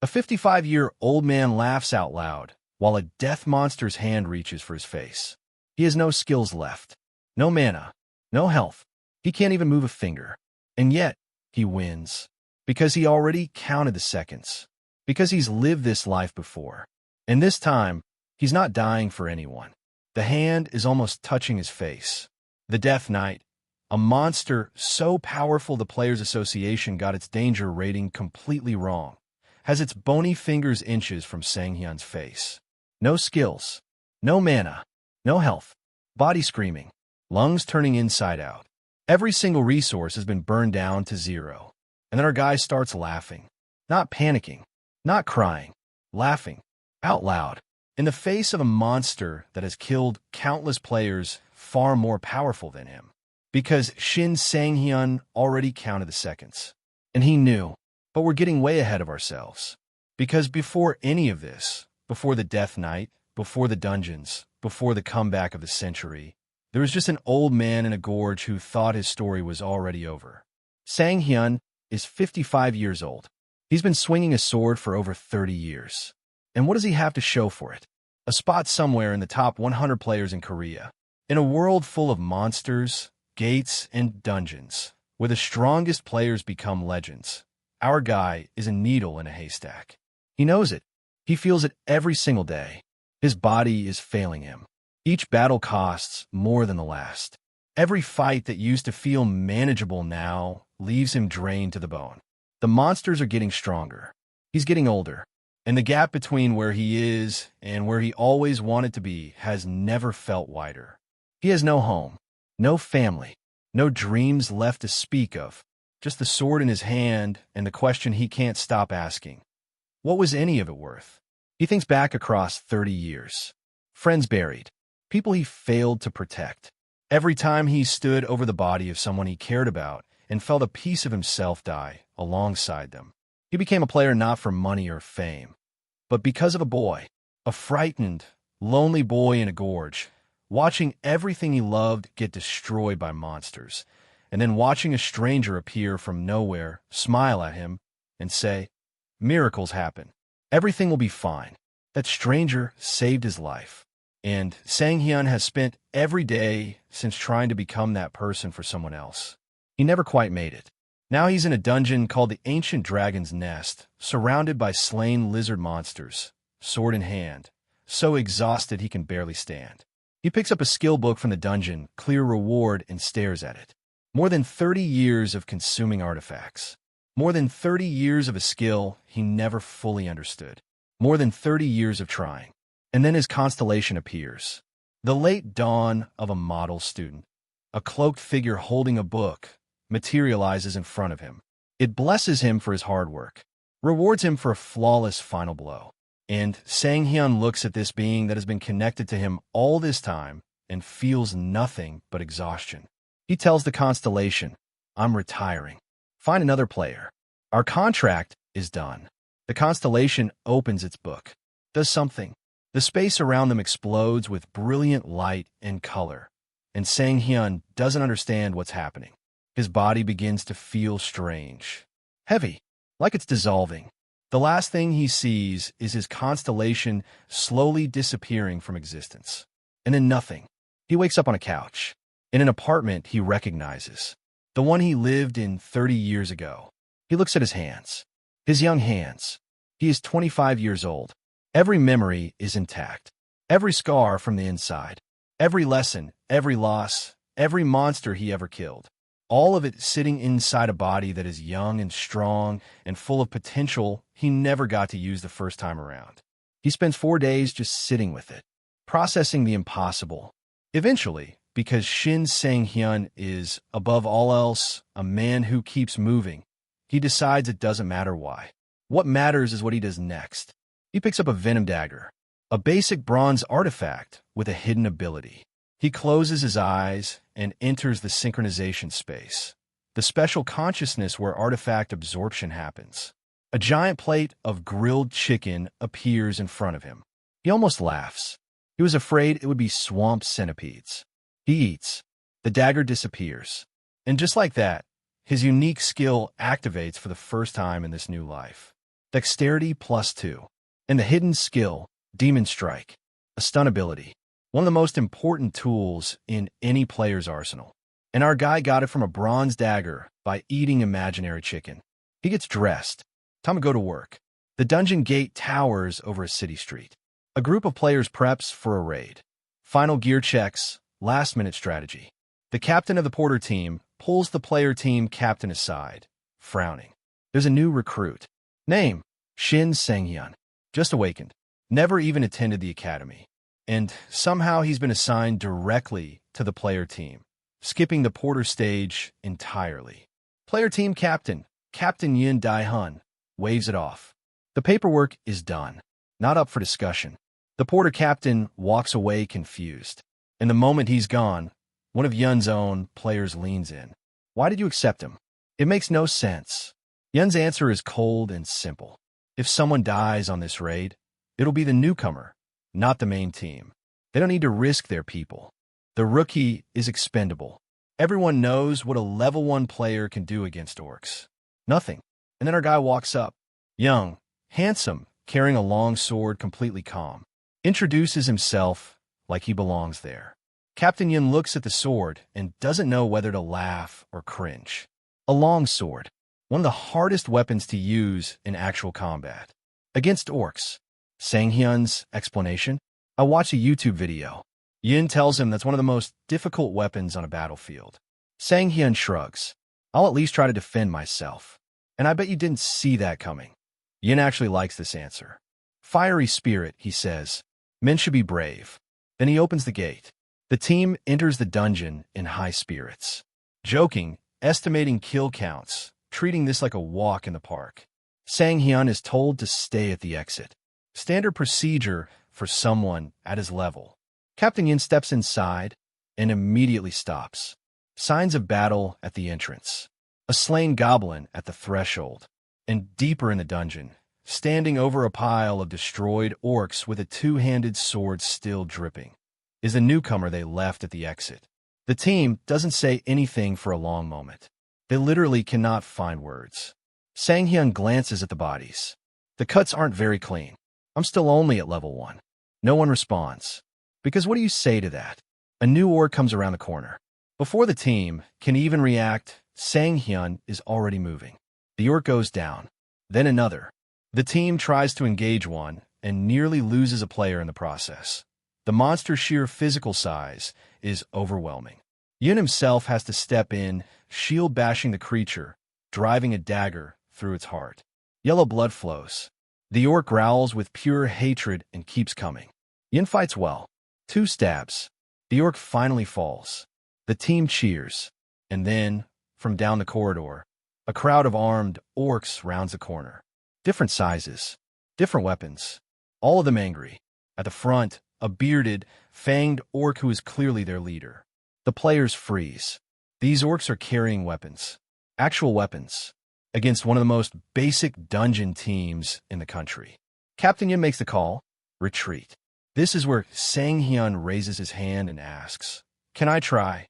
A 55-year-old man laughs out loud, while a death monster's hand reaches for his face. He has no skills left, no mana, no health. He can't even move a finger. And yet, he wins. Because he already counted the seconds. Because he's lived this life before. And this time, he's not dying for anyone. The hand is almost touching his face. The Death Knight, a monster so powerful the Players Association got its danger rating completely wrong, has its bony fingers inches from Sang-hyun's face. No skills, no mana, no health, body screaming, lungs turning inside out. Every single resource has been burned down to zero. And then our guy starts laughing. Not panicking, not crying, laughing, out loud, in the face of a monster that has killed countless players far more powerful than him. Because Shin Sang-hyun already counted the seconds. And he knew, but we're getting way ahead of ourselves. Because before any of this, before the Death Knight, before the dungeons, before the comeback of the century, there was just an old man in a gorge who thought his story was already over. Sang-hyun is 55 years old. He's been swinging a sword for over 30 years. And what does he have to show for it? A spot somewhere in the top 100 players in Korea. In a world full of monsters, gates, and dungeons, where the strongest players become legends, our guy is a needle in a haystack. He knows it. He feels it every single day. His body is failing him. Each battle costs more than the last. Every fight that used to feel manageable now leaves him drained to the bone. The monsters are getting stronger. He's getting older. And the gap between where he is and where he always wanted to be has never felt wider. He has no home, no family, no dreams left to speak of. Just the sword in his hand and the question he can't stop asking. What was any of it worth? He thinks back across 30 years. Friends buried. People he failed to protect. Every time he stood over the body of someone he cared about and felt a piece of himself die alongside them. He became a player not for money or fame, but because of a boy, a frightened, lonely boy in a gorge, watching everything he loved get destroyed by monsters, and then watching a stranger appear from nowhere, smile at him, and say, "Miracles happen. Everything will be fine." That stranger saved his life. And Sang-hyun has spent every day since trying to become that person for someone else. He never quite made it. Now he's in a dungeon called the Ancient Dragon's Nest, surrounded by slain lizard monsters, sword in hand, so exhausted he can barely stand. He picks up a skill book from the dungeon, clear reward, and stares at it. More than 30 years of consuming artifacts. More than 30 years of a skill he never fully understood. More than 30 years of trying. And then his constellation appears. The late dawn of a model student. A cloaked figure holding a book materializes in front of him. It blesses him for his hard work, rewards him for a flawless final blow. And Sang-hyun looks at this being that has been connected to him all this time and feels nothing but exhaustion. He tells the constellation, "I'm retiring. Find another player. Our contract is done." The constellation opens its book, does something. The space around them explodes with brilliant light and color, and Sang-hyun doesn't understand what's happening. His body begins to feel strange, heavy, like it's dissolving. The last thing he sees is his constellation slowly disappearing from existence. And then nothing. He wakes up on a couch, in an apartment he recognizes, the one he lived in 30 years ago. He looks at his hands, his young hands. He is 25 years old. Every memory is intact. Every scar from the inside. Every lesson, every loss, every monster he ever killed. All of it sitting inside a body that is young and strong and full of potential he never got to use the first time around. He spends 4 days just sitting with it, processing the impossible. Eventually, because Shin Sang-hyun is, above all else, a man who keeps moving, he decides it doesn't matter why. What matters is what he does next. He picks up a venom dagger, a basic bronze artifact with a hidden ability. He closes his eyes and enters the synchronization space, the special consciousness where artifact absorption happens. A giant plate of grilled chicken appears in front of him. He almost laughs. He was afraid it would be swamp centipedes. He eats. The dagger disappears. And just like that, his unique skill activates for the first time in this new life. dexterity +2, and the hidden skill, demon strike, a stun ability, one of the most important tools in any player's arsenal. And our guy got it from a bronze dagger by eating imaginary chicken. He gets dressed. Time to go to work. The dungeon gate towers over a city street. A group of players preps for a raid. Final gear checks, last-minute strategy. The captain of the porter team pulls the player team captain aside, frowning. There's a new recruit. Name, Shin Sang-hyun. Just awakened. Never even attended the academy. And somehow he's been assigned directly to the player team, skipping the porter stage entirely. Player team captain, Captain Yin Dae-hun, waves it off. The paperwork is done, not up for discussion. The porter captain walks away confused. And the moment he's gone, one of Yun's own players leans in. Why did you accept him? It makes no sense. Yun's answer is cold and simple. If someone dies on this raid, it'll be the newcomer, not the main team. They don't need to risk their people. The rookie is expendable. Everyone knows what a level 1 player can do against orcs. Nothing. And then our guy walks up. Young, handsome, carrying a long sword, completely calm. Introduces himself like he belongs there. Captain Yin looks at the sword and doesn't know whether to laugh or cringe. A long sword, one of the hardest weapons to use in actual combat. Against orcs. Sang-hyun's explanation? I watched a YouTube video. Yin tells him that's one of the most difficult weapons on a battlefield. Sang-hyun shrugs. I'll at least try to defend myself. And I bet you didn't see that coming. Yin actually likes this answer. Fiery spirit, he says. Men should be brave. Then he opens the gate. The team enters the dungeon in high spirits. Joking, estimating kill counts, treating this like a walk in the park. Sang-hyun is told to stay at the exit. Standard procedure for someone at his level. Captain Yin steps inside and immediately stops. Signs of battle at the entrance. A slain goblin at the threshold. And deeper in the dungeon, standing over a pile of destroyed orcs with a two-handed sword still dripping, is the newcomer they left at the exit. The team doesn't say anything for a long moment. They literally cannot find words. Sang-hyun glances at the bodies. The cuts aren't very clean. I'm still only at level 1. No one responds. Because what do you say to that? A new orc comes around the corner. Before the team can even react, Sang-hyun is already moving. The orc goes down. Then another. The team tries to engage one and nearly loses a player in the process. The monster's sheer physical size is overwhelming. Yun himself has to step in, shield bashing the creature, driving a dagger through its heart. Yellow blood flows. The orc growls with pure hatred and keeps coming. Yin fights well. 2 stabs. The orc finally falls. The team cheers. And then, from down the corridor, a crowd of armed orcs rounds the corner. Different sizes. Different weapons. All of them angry. At the front, a bearded, fanged orc who is clearly their leader. The players freeze. These orcs are carrying weapons. Actual weapons. Against one of the most basic dungeon teams in the country. Captain Yin makes the call. Retreat. This is where Sang-hyun raises his hand and asks, "Can I try?"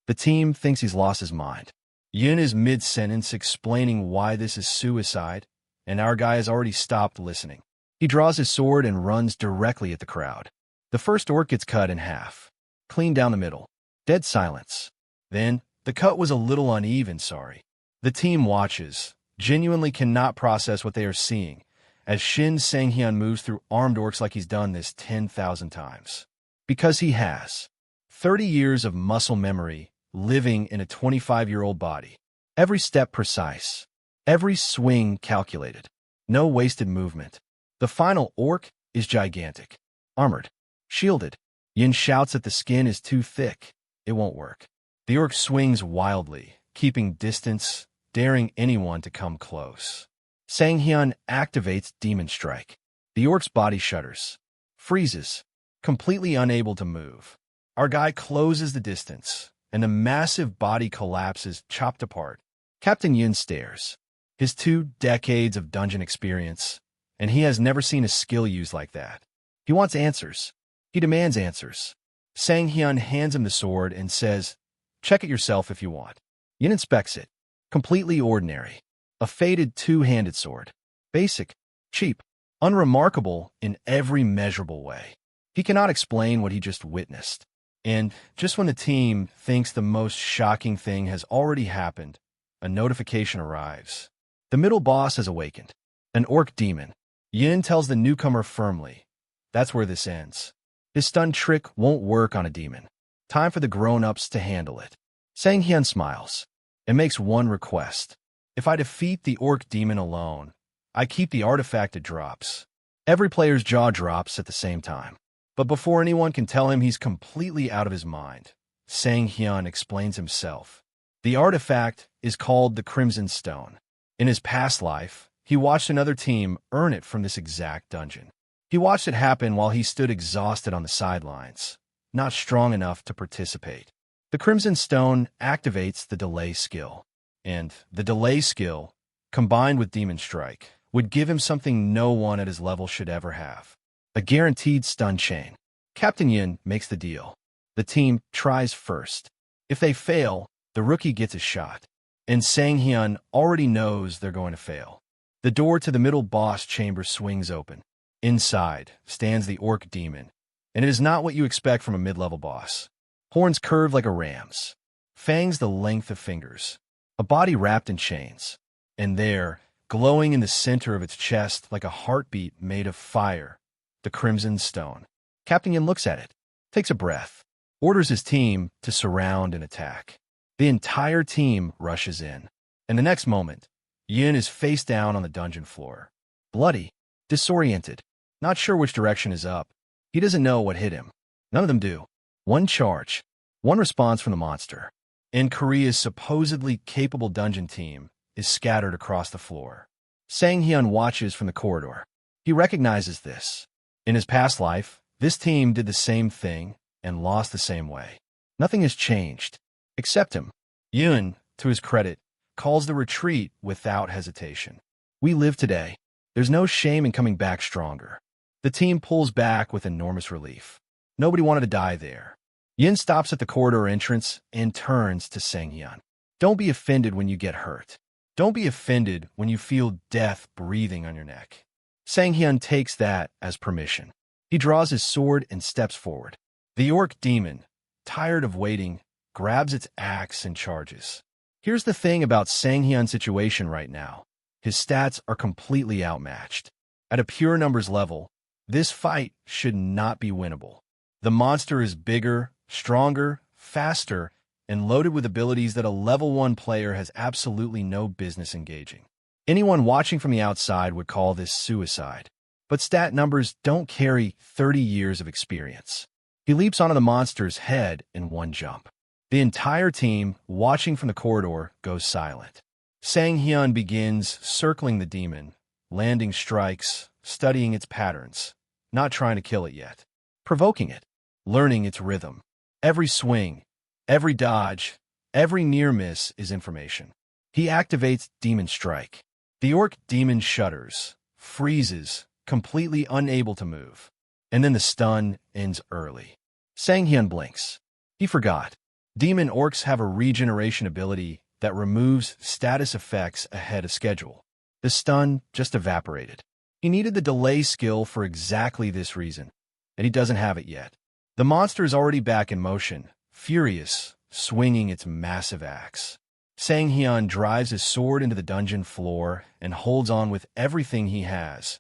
The team thinks he's lost his mind. Yin is mid-sentence explaining why this is suicide, and our guy has already stopped listening. He draws his sword and runs directly at the crowd. The first orc gets cut in half. Clean down the middle. Dead silence. Then, the cut was a little uneven, sorry. The team watches, genuinely cannot process what they are seeing, as Shin Sang-hyun moves through armed orcs like he's done this 10,000 times. Because he has. 30 years of muscle memory, living in a 25-year-old body. Every step precise. Every swing calculated. No wasted movement. The final orc is gigantic. Armored. Shielded. Yin shouts that the skin is too thick. It won't work. The orc swings wildly, keeping distance, daring anyone to come close. Sang-hyun activates Demon Strike. The orc's body shudders. Freezes. Completely unable to move. Our guy closes the distance, and the massive body collapses, chopped apart. Captain Yin stares. His 2 decades of dungeon experience, and he has never seen a skill used like that. He wants answers. He demands answers. Sang-hyun hands him the sword and says, "Check it yourself if you want." Yin inspects it. Completely ordinary. A faded 2-handed sword. Basic, cheap, unremarkable in every measurable way. He cannot explain what he just witnessed. And just when the team thinks the most shocking thing has already happened, a notification arrives. The middle boss has awakened. An orc demon. Yin tells the newcomer firmly, "That's where this ends. His stun trick won't work on a demon. Time for the grown-ups to handle it." Sang Hyun smiles and makes one request. "If I defeat the orc demon alone, I keep the artifact it drops." Every player's jaw drops at the same time. But before anyone can tell him he's completely out of his mind, Sang Hyun explains himself. The artifact is called the Crimson Stone. In his past life, he watched another team earn it from this exact dungeon. He watched it happen while he stood exhausted on the sidelines, not strong enough to participate. The Crimson Stone activates the delay skill, and the delay skill, combined with Demon Strike, would give him something no one at his level should ever have. A guaranteed stun chain. Captain Yin makes the deal. The team tries first. If they fail, the rookie gets a shot. And Sang Hyun already knows they're going to fail. The door to the middle boss chamber swings open. Inside stands the orc demon, and it is not what you expect from a mid-level boss. Horns curved like a ram's, fangs the length of fingers, a body wrapped in chains, and there, glowing in the center of its chest like a heartbeat made of fire, the Crimson Stone. Captain Yin looks at it, takes a breath, orders his team to surround and attack. The entire team rushes in, and the next moment, Yin is face down on the dungeon floor. Bloody, disoriented, not sure which direction is up. He doesn't know what hit him. None of them do. One charge, one response from the monster. And Korea's supposedly capable dungeon team is scattered across the floor. Sang Hyun watches from the corridor. He recognizes this. In his past life, this team did the same thing and lost the same way. Nothing has changed, except him. Yun, to his credit, calls the retreat without hesitation. We live today. There's no shame in coming back stronger. The team pulls back with enormous relief. Nobody wanted to die there. Yin stops at the corridor entrance and turns to Sang Hyun. Don't be offended when you get hurt. Don't be offended when you feel death breathing on your neck. Sang Hyun takes that as permission. He draws his sword and steps forward. The orc demon, tired of waiting, grabs its axe and charges. Here's the thing about Sang Hyun's situation right now. His stats are completely outmatched. At a pure numbers level, this fight should not be winnable. The monster is bigger, stronger, faster, and loaded with abilities that a level 1 player has absolutely no business engaging. Anyone watching from the outside would call this suicide. But stat numbers don't carry 30 years of experience. He leaps onto the monster's head in one jump. The entire team, watching from the corridor, goes silent. Sang Hyun begins circling the demon, landing strikes, studying its patterns, not trying to kill it yet, provoking it, learning its rhythm. Every swing, every dodge, every near miss is information. He activates Demon Strike. The orc demon shudders, freezes, completely unable to move. And then the stun ends early. Sang Hyun blinks. He forgot. Demon orcs have a regeneration ability that removes status effects ahead of schedule. The stun just evaporated. He needed the delay skill for exactly this reason, and he doesn't have it yet. The monster is already back in motion, furious, swinging its massive axe. Sang Hyun drives his sword into the dungeon floor and holds on with everything he has,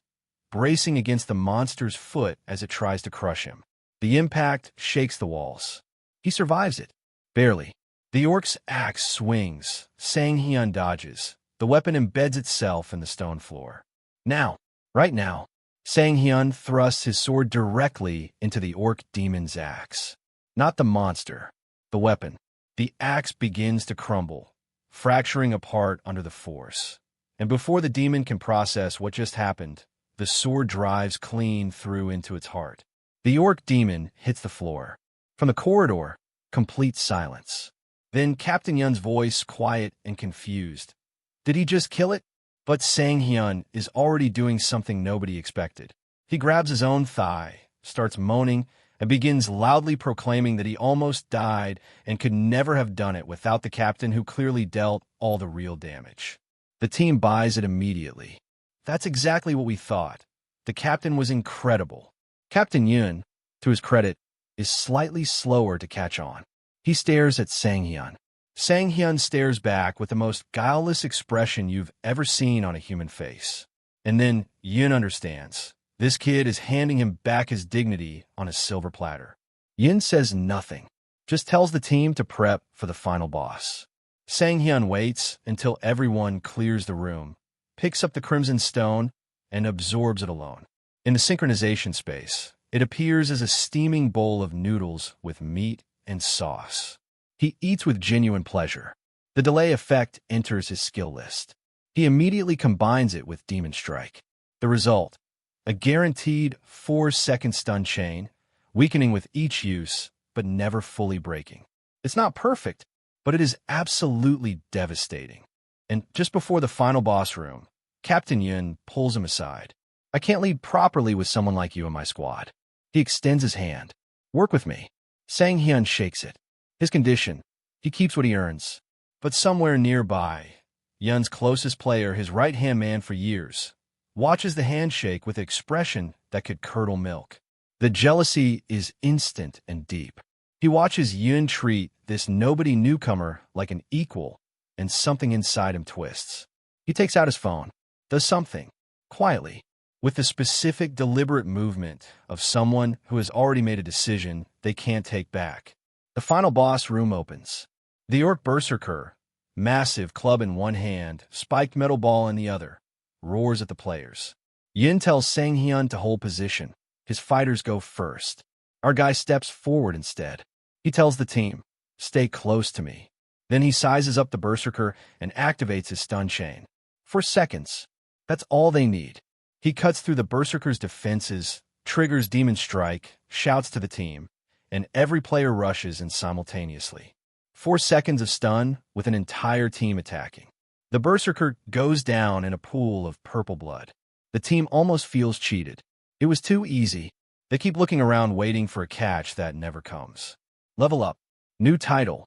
bracing against the monster's foot as it tries to crush him. The impact shakes the walls. He survives it. Barely. The orc's axe swings. Sang Hyun dodges. The weapon embeds itself in the stone floor. Now, right now, Sang Hyun thrusts his sword directly into the orc demon's axe. Not the monster, the weapon. The axe begins to crumble, fracturing apart under the force. And before the demon can process what just happened, the sword drives clean through into its heart. The orc demon hits the floor. From the corridor, complete silence. Then Captain Yun's voice, quiet and confused. Did he just kill it? But Sang Hyun is already doing something nobody expected. He grabs his own thigh, starts moaning, and begins loudly proclaiming that he almost died and could never have done it without the captain who clearly dealt all the real damage. The team buys it immediately. That's exactly what we thought. The captain was incredible. Captain Yun, to his credit, is slightly slower to catch on. He stares at Sang-hyun. Sang-hyun stares back with the most guileless expression you've ever seen on a human face. And then Yun understands. This kid is handing him back his dignity on a silver platter. Yun says nothing, just tells the team to prep for the final boss. Sang-hyun waits until everyone clears the room, picks up the crimson stone, and absorbs it alone. In the synchronization space, it appears as a steaming bowl of noodles with meat and sauce. He eats with genuine pleasure. The delay effect enters his skill list. He immediately combines it with Demon Strike. The result, a guaranteed 4-second stun chain, weakening with each use, but never fully breaking. It's not perfect, but it is absolutely devastating. And just before the final boss room, Captain Yun pulls him aside. I can't lead properly with someone like you in my squad. He extends his hand. Work with me. Sang-hyun shakes it. His condition, he keeps what he earns. But somewhere nearby, Yun's closest player, his right-hand man for years, watches the handshake with an expression that could curdle milk. The jealousy is instant and deep. He watches Yun treat this nobody newcomer like an equal, and something inside him twists. He takes out his phone, does something, quietly, with the specific deliberate movement of someone who has already made a decision they can't take back. The final boss room opens. The Orc Berserker, massive club in one hand, spiked metal ball in the other, roars at the players. Yin tells Sang-hyun to hold position. His fighters go first. Our guy steps forward instead. He tells the team, stay close to me. Then he sizes up the Berserker and activates his stun chain. For seconds. That's all they need. He cuts through the Berserker's defenses, triggers Demon Strike, shouts to the team, and every player rushes in simultaneously. 4 seconds of stun with an entire team attacking. The Berserker goes down in a pool of purple blood. The team almost feels cheated. It was too easy. They keep looking around waiting for a catch that never comes. Level up. New title.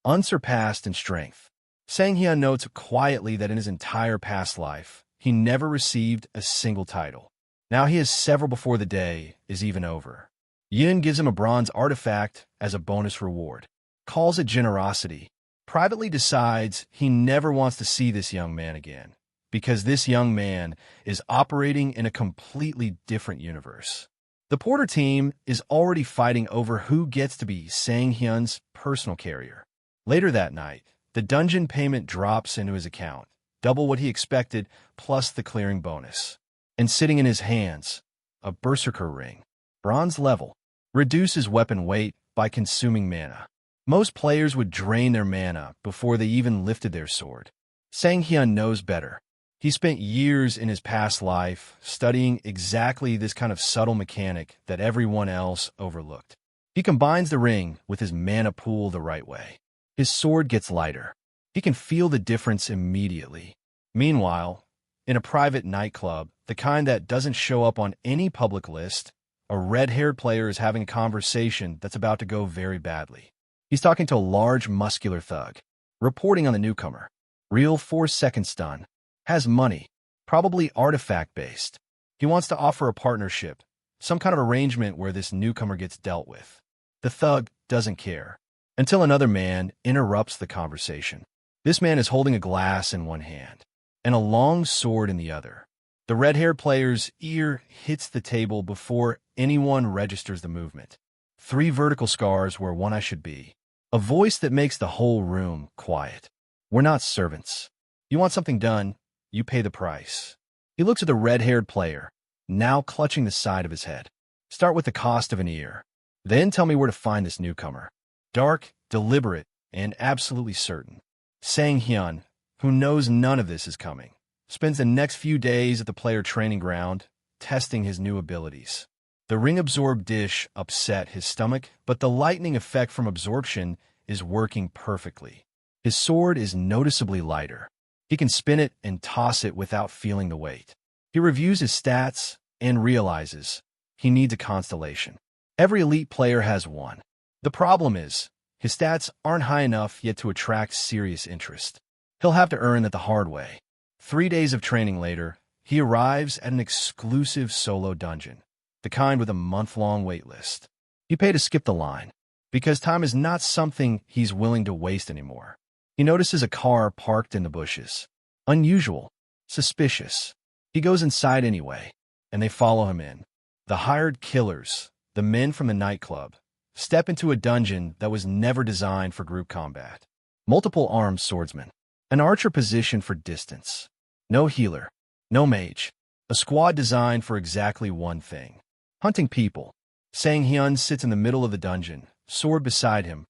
Unsurpassed in strength. Sang-hyun notes quietly that in his entire past life, he never received a single title. Now he has several before the day is even over. Yin gives him a bronze artifact as a bonus reward. Calls it generosity. Privately decides he never wants to see this young man again, because this young man is operating in a completely different universe. The Porter team is already fighting over who gets to be Sang-hyun's personal carrier. Later that night, the dungeon payment drops into his account, double what he expected plus the clearing bonus. And sitting in his hands, a Berserker ring, bronze level, reduces weapon weight by consuming mana. Most players would drain their mana before they even lifted their sword. Sang-hyun knows better. He spent years in his past life studying exactly this kind of subtle mechanic that everyone else overlooked. He combines the ring with his mana pool the right way. His sword gets lighter. He can feel the difference immediately. Meanwhile, in a private nightclub, the kind that doesn't show up on any public list, a red-haired player is having a conversation that's about to go very badly. He's talking to a large, muscular thug, reporting on the newcomer. Real 4-second stun. Has money, probably artifact-based. He wants to offer a partnership, some kind of arrangement where this newcomer gets dealt with. The thug doesn't care, until another man interrupts the conversation. This man is holding a glass in one hand, and a long sword in the other. The red-haired player's ear hits the table before anyone registers the movement. 3 vertical scars where one eye should be. A voice that makes the whole room quiet. We're not servants. You want something done, you pay the price. He looks at the red-haired player, now clutching the side of his head. Start with the cost of an ear. Then tell me where to find this newcomer. Dark, deliberate, and absolutely certain. Sang-hyun, who knows none of this is coming, spends the next few days at the player training ground, testing his new abilities. The ring-absorbed dish upset his stomach, but the lightning effect from absorption is working perfectly. His sword is noticeably lighter. He can spin it and toss it without feeling the weight. He reviews his stats and realizes he needs a constellation. Every elite player has one. The problem is, his stats aren't high enough yet to attract serious interest. He'll have to earn it the hard way. 3 days of training later, he arrives at an exclusive solo dungeon, the kind with a month-long waitlist. You pay to skip the line, because time is not something he's willing to waste anymore. He notices a car parked in the bushes. Unusual, suspicious. He goes inside anyway, and they follow him in. The hired killers, the men from the nightclub, step into a dungeon that was never designed for group combat. Multiple armed swordsmen, an archer positioned for distance. No healer, no mage. A squad designed for exactly one thing: hunting people. Sang-hyun sits in the middle of the dungeon, sword beside him,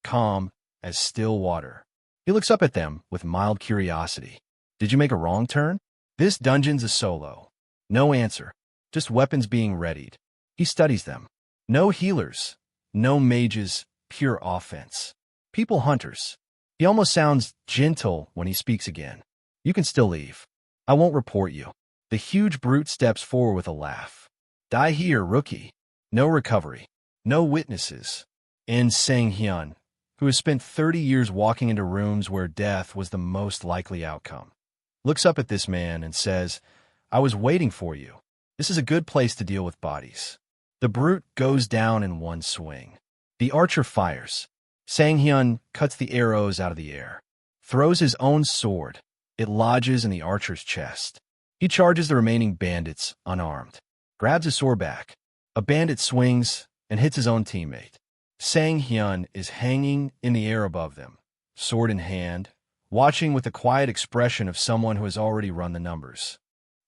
calm as still water. He looks up at them with mild curiosity. Did you make a wrong turn? This dungeon's a solo. No answer, just weapons being readied. He studies them. No healers, no mages, pure offense. People hunters. He almost sounds gentle when he speaks again. You can still leave. I won't report you. The huge brute steps forward with a laugh. Die here, rookie. No recovery. No witnesses. And Sang-hyun, who has spent 30 years walking into rooms where death was the most likely outcome, looks up at this man and says, I was waiting for you. This is a good place to deal with bodies. The brute goes down in one swing. The archer fires. Sang-hyun cuts the arrows out of the air, throws his own sword. It lodges in the archer's chest. He charges the remaining bandits unarmed, grabs his sword back. A bandit swings and hits his own teammate. Sang-hyun is hanging in the air above them, sword in hand, watching with the quiet expression of someone who has already run the numbers.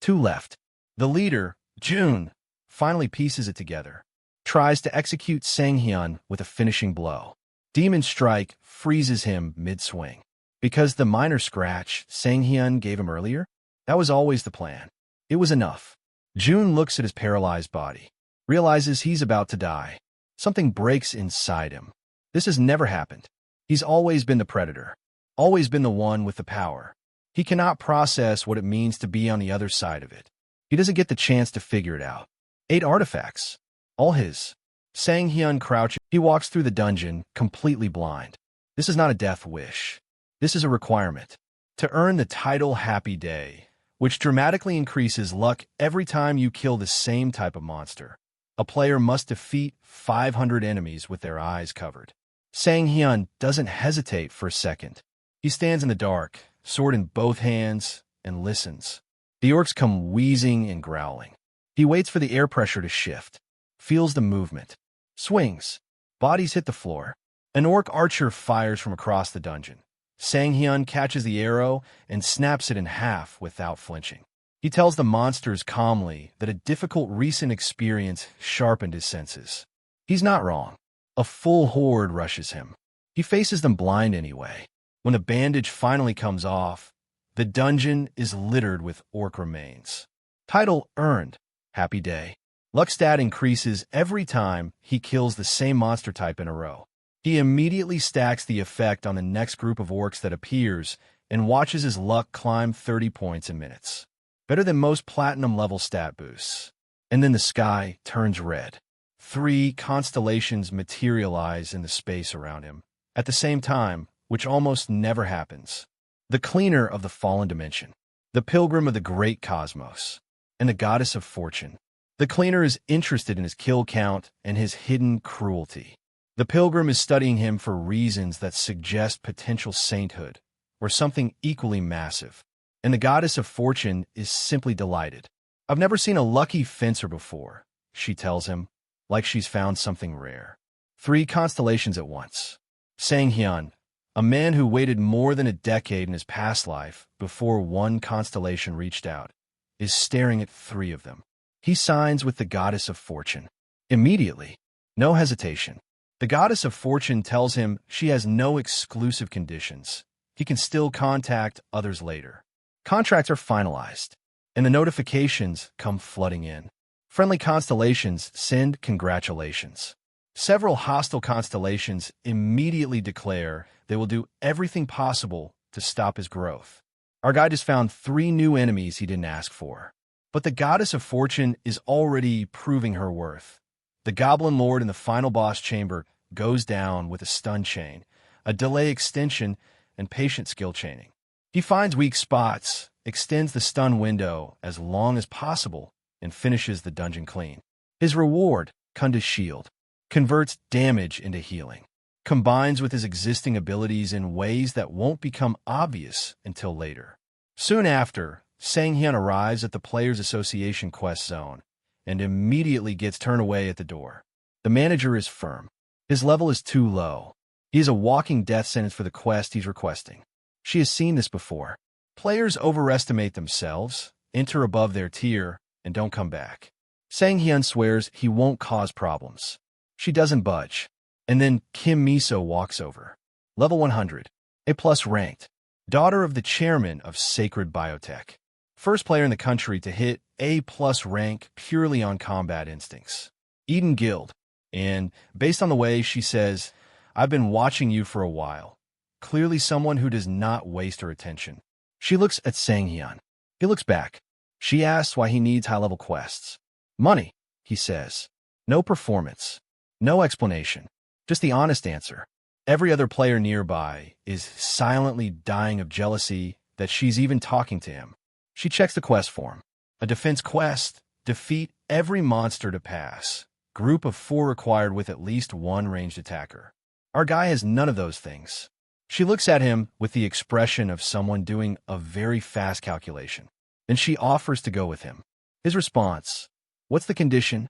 2 left. The leader, Jun, finally pieces it together, tries to execute Sang-hyun with a finishing blow. Demon Strike freezes him mid-swing. Because the minor scratch Sang-hyun gave him earlier, that was always the plan. It was enough. Jun looks at his paralyzed body, realizes he's about to die. Something breaks inside him. This has never happened. He's always been the predator, always been the one with the power. He cannot process what it means to be on the other side of it. He doesn't get the chance to figure it out. 8 artifacts, all his. Sang-hyun crouches. He walks through the dungeon, completely blind. This is not a death wish. This is a requirement. To earn the title Happy Day, which dramatically increases luck every time you kill the same type of monster, a player must defeat 500 enemies with their eyes covered. Sang-hyun doesn't hesitate for a second. He stands in the dark, sword in both hands, and listens. The orcs come wheezing and growling. He waits for the air pressure to shift, feels the movement, swings. Bodies hit the floor. An orc archer fires from across the dungeon. Sang-hyun catches the arrow and snaps it in half without flinching. He tells the monsters calmly that a difficult recent experience sharpened his senses. He's not wrong. A full horde rushes him. He faces them blind anyway. When the bandage finally comes off, the dungeon is littered with orc remains. Title earned. Happy Day. Luck stat increases every time he kills the same monster type in a row. He immediately stacks the effect on the next group of orcs that appears and watches his luck climb 30 points in minutes. Better than most platinum-level stat boosts. And then the sky turns red. 3 constellations materialize in the space around him at the same time, which almost never happens. The Cleaner of the Fallen Dimension, the Pilgrim of the Great Cosmos, and the Goddess of Fortune. The Cleaner is interested in his kill count and his hidden cruelty. The Pilgrim is studying him for reasons that suggest potential sainthood, or something equally massive. And the Goddess of Fortune is simply delighted. I've never seen a lucky fencer before, she tells him, like she's found something rare. 3 constellations at once. Sang-hyun, a man who waited more than a decade in his past life before one constellation reached out, is staring at 3 of them. He signs with the Goddess of Fortune. Immediately, no hesitation. The Goddess of Fortune tells him she has no exclusive conditions. He can still contact others later. Contracts are finalized, and the notifications come flooding in. Friendly constellations send congratulations. Several hostile constellations immediately declare they will do everything possible to stop his growth. Our guide has found 3 new enemies he didn't ask for. But the Goddess of Fortune is already proving her worth. The Goblin Lord in the final boss chamber goes down with a stun chain, a delay extension, and patient skill chaining. He finds weak spots extends the stun window as long as possible, and finishes the dungeon clean. His reward, Kunda's shield, converts damage into healing, combines with his existing abilities in ways that won't become obvious until later. Soon after, Sang-hyun arrives at the Players Association quest zone and immediately gets turned away at the door. The manager is firm. His level is too low. He is a walking death sentence for the quest he's requesting. She has seen this before. Players overestimate themselves, enter above their tier, and don't come back. Sang-hyun swears he won't cause problems. She doesn't budge. And then Kim Miso walks over. Level 100. A+ ranked. Daughter of the chairman of Sacred Biotech. First player in the country to hit A+ rank purely on combat instincts. Eden Guild. And based on the way she says, "I've been watching you for a while." Clearly someone who does not waste her attention. She looks at Sang-hyun. He looks back. She asks why he needs high-level quests. Money, he says. No performance. No explanation. Just the honest answer. Every other player nearby is silently dying of jealousy that she's even talking to him. She checks the quest form. A defense quest. Defeat every monster to pass. Group of 4 required with at least 1 ranged attacker. Our guy has none of those things. She looks at him with the expression of someone doing a very fast calculation. Then she offers to go with him. His response, "What's the condition?"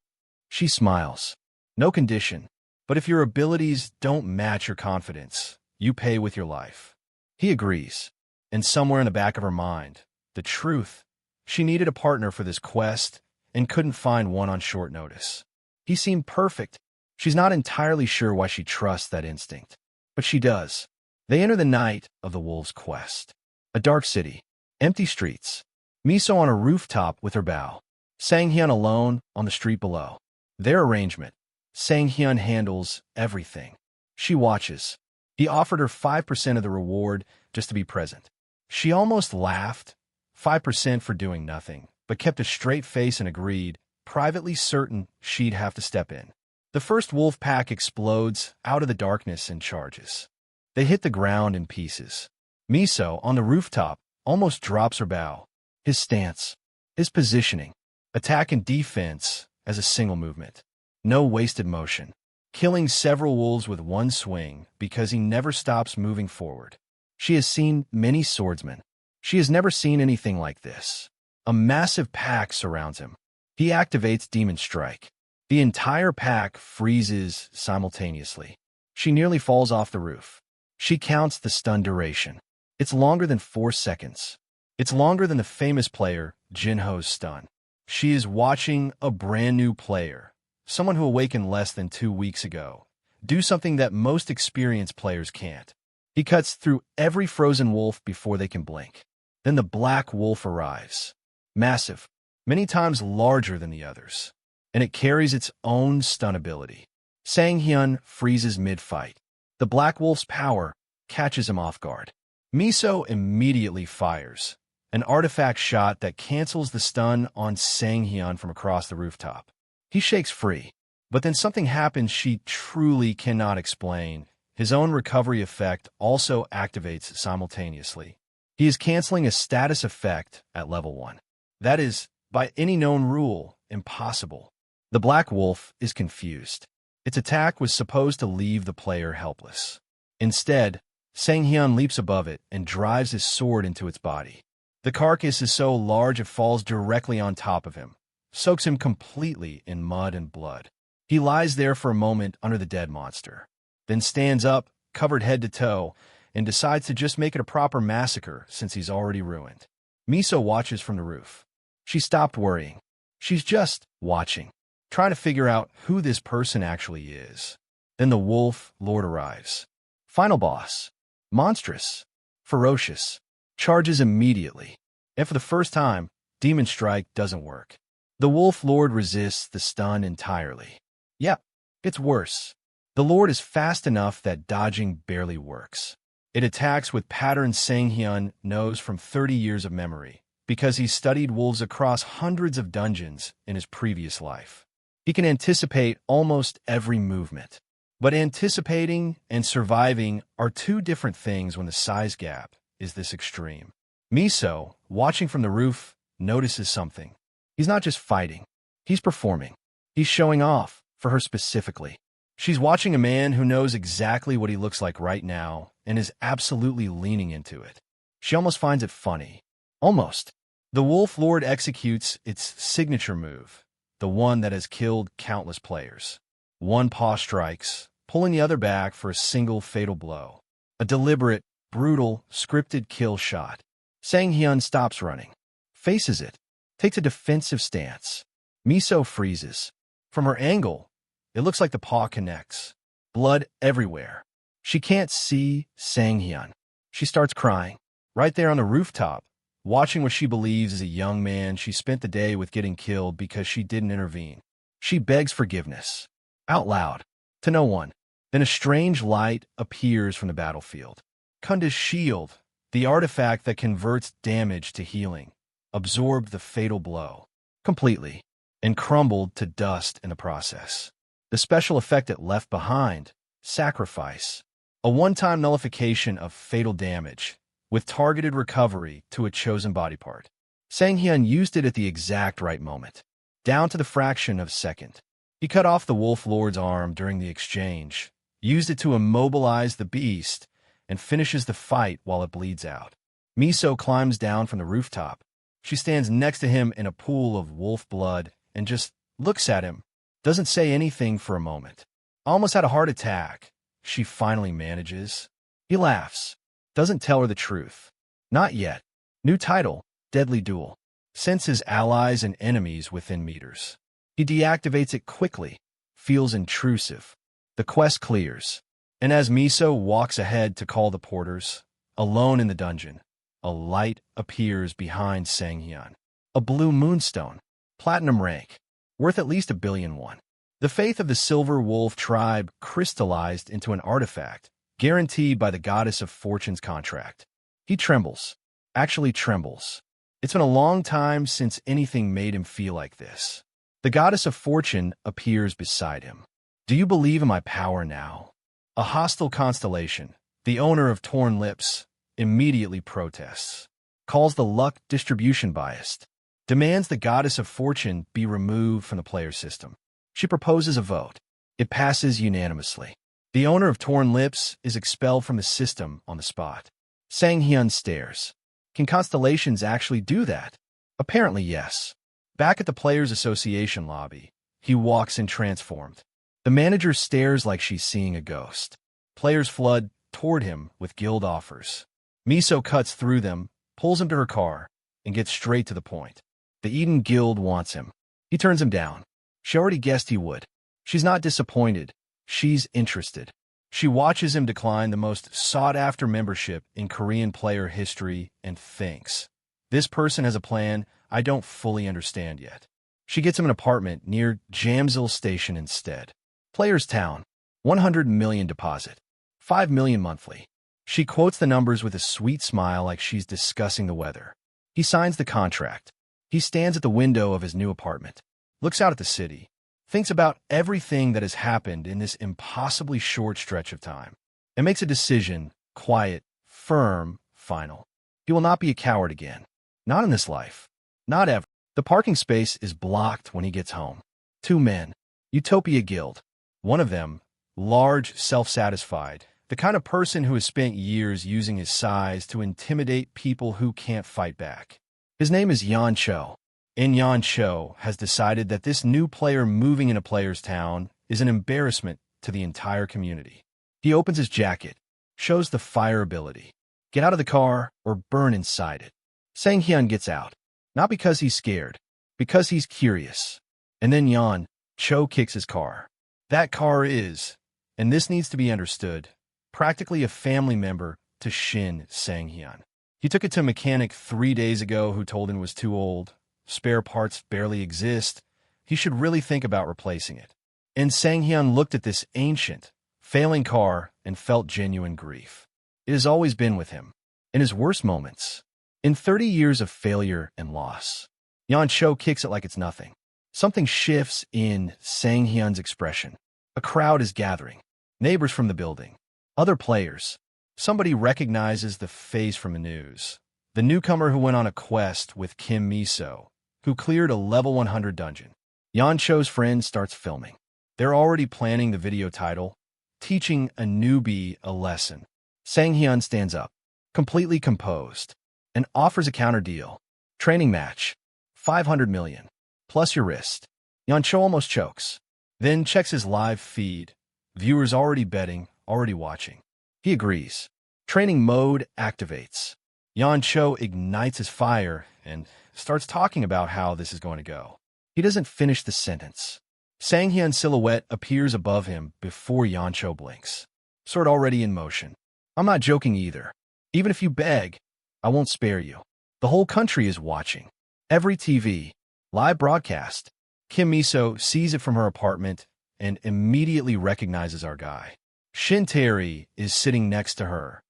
She smiles. "No condition. But if your abilities don't match your confidence, you pay with your life." He agrees. And somewhere in the back of her mind, the truth. She needed a partner for this quest and couldn't find one on short notice. He seemed perfect. She's not entirely sure why she trusts that instinct. But she does. They enter the night of the Wolves' quest. A dark city. Empty streets. Miso on a rooftop with her bow. Sang-hyun alone on the street below. Their arrangement. Sang-hyun handles everything. She watches. He offered her 5% of the reward just to be present. She almost laughed. 5% for doing nothing, but kept a straight face and agreed, privately certain she'd have to step in. The first wolf pack explodes out of the darkness and charges. They hit the ground in pieces. Miso, on the rooftop, almost drops her bow. His stance. His positioning. Attack and defense as a single movement. No wasted motion. Killing several wolves with one swing because he never stops moving forward. She has seen many swordsmen. She has never seen anything like this. A massive pack surrounds him. He activates Demon Strike. The entire pack freezes simultaneously. She nearly falls off the roof. She counts the stun duration. It's longer than 4 seconds. It's longer than the famous player, Jinho's stun. She is watching a brand new player, someone who awakened less than 2 weeks ago, do something that most experienced players can't. He cuts through every frozen wolf before they can blink. Then the black wolf arrives. Massive, many times larger than the others. And it carries its own stun ability. Sang-hyun freezes mid-fight. The black wolf's power catches him off guard. Miso immediately fires. An artifact shot that cancels the stun on Sang-hyun from across the rooftop. He shakes free. But then something happens she truly cannot explain. His own recovery effect also activates simultaneously. He is canceling a status effect at level 1. That is, by any known rule, impossible. The black wolf is confused. Its attack was supposed to leave the player helpless. Instead, Sang-hyun leaps above it and drives his sword into its body. The carcass is so large it falls directly on top of him, soaks him completely in mud and blood. He lies there for a moment under the dead monster, then stands up, covered head to toe, and decides to just make it a proper massacre since he's already ruined. Miso watches from the roof. She stopped worrying. She's just watching, trying to figure out who this person actually is. Then the wolf lord arrives. Final boss. Monstrous. Ferocious. Charges immediately. And for the first time, Demon Strike doesn't work. The wolf lord resists the stun entirely. Yep, it's worse. The lord is fast enough that dodging barely works. It attacks with patterns Sang-hyun knows from 30 years of memory, because he's studied wolves across hundreds of dungeons in his previous life. He can anticipate almost every movement. But anticipating and surviving are 2 different things when the size gap is this extreme. Miso, watching from the roof, notices something. He's not just fighting. He's performing. He's showing off, for her specifically. She's watching a man who knows exactly what he looks like right now and is absolutely leaning into it. She almost finds it funny. Almost. The Wolf Lord executes its signature move, the one that has killed countless players. One paw strikes, pulling the other back for a single fatal blow. A deliberate, brutal, scripted kill shot. Sang-hyun stops running, faces it, takes a defensive stance. Miso freezes. From her angle, it looks like the paw connects. Blood everywhere. She can't see Sang-hyun. She starts crying. Right there on the rooftop, watching what she believes is a young man she spent the day with getting killed because she didn't intervene. She begs forgiveness. Out loud. To no one. Then a strange light appears from the battlefield. Kunda's shield, the artifact that converts damage to healing, absorbed the fatal blow. Completely. And crumbled to dust in the process. The special effect it left behind, sacrifice. A one-time nullification of fatal damage, with targeted recovery to a chosen body part. Sang-hyun used it at the exact right moment, down to the fraction of a second. He cut off the Wolf Lord's arm during the exchange, used it to immobilize the beast, and finishes the fight while it bleeds out. Miso climbs down from the rooftop. She stands next to him in a pool of wolf blood and just looks at him, doesn't say anything for a moment. Almost had a heart attack. She finally manages. He laughs. Doesn't tell her the truth. Not yet. New title, Deadly Duel. Senses allies and enemies within meters. He deactivates it quickly. Feels intrusive. The quest clears. And as Miso walks ahead to call the porters, alone in the dungeon, a light appears behind Sang-hyun. A blue moonstone. Platinum rank. Worth at least 1 billion won. The faith of the Silver Wolf tribe crystallized into an artifact, guaranteed by the Goddess of Fortune's contract. He trembles. Actually trembles. It's been a long time since anything made him feel like this. The Goddess of Fortune appears beside him. Do you believe in my power now? A hostile constellation, the owner of Torn Lips, immediately protests. Calls the luck distribution biased. Demands the Goddess of Fortune be removed from the player system. She proposes a vote. It passes unanimously. The owner of Torn Lips is expelled from the system on the spot. Sang-hyun stares. Can constellations actually do that? Apparently yes. Back at the Players Association lobby, he walks in transformed. The manager stares like she's seeing a ghost. Players flood toward him with guild offers. Miso cuts through them, pulls him to her car, and gets straight to the point. The Eden Guild wants him. He turns him down. She already guessed he would. She's not disappointed. She's interested. She watches him decline the most sought-after membership in Korean player history and thinks, this person has a plan I don't fully understand yet. She gets him an apartment near Jamsil Station instead. Players Town, 100 million deposit, 5 million monthly. She quotes the numbers with a sweet smile like she's discussing the weather. He signs the contract. He stands at the window of his new apartment, looks out at the city, thinks about everything that has happened in this impossibly short stretch of time, and makes a decision, quiet, firm, final. He will not be a coward again. Not in this life. Not ever. The parking space is blocked when he gets home. 2 men. Utopia Guild. One of them, large, self-satisfied, the kind of person who has spent years using his size to intimidate people who can't fight back. His name is Yan Cho. And Yan Cho has decided that this new player moving into Players Town is an embarrassment to the entire community. He opens his jacket, shows the fire ability. Get out of the car or burn inside it. Sang-hyun gets out. Not because he's scared, because he's curious. And then Yan Cho kicks his car. That car is, and this needs to be understood, practically a family member to Shin Sang-hyun. He took it to a mechanic 3 days ago who told him it was too old. Spare parts barely exist. He should really think about replacing it. And Sang-hyun looked at this ancient, failing car and felt genuine grief. It has always been with him. In his worst moments. In 30 years of failure and loss. Yan Cho kicks it like it's nothing. Something shifts in Sang-hyun's expression. A crowd is gathering. Neighbors from the building. Other players. Somebody recognizes the face from the news. the newcomer who went on a quest with Kim Miso, who cleared a level 100 dungeon. Yan Cho's friend starts filming. They're already planning the video title, Teaching a Newbie a Lesson. Sang Hyun stands up, completely composed, and offers a counter deal. Training match, 500 million, plus your wrist. Yan Cho almost chokes, then checks his live feed. Viewers already betting, already watching. He agrees. Training mode activates. Yan Cho ignites his fire and starts talking about how this is going to go. He doesn't finish the sentence. Sang Hyun's silhouette appears above him before Yan Cho blinks. Sword already in motion. I'm not joking either. Even if you beg, I won't spare you. The whole country is watching. Every TV, live broadcast. Kim Miso sees it from her apartment and immediately recognizes our guy. Shin Tae-ri is sitting next to her,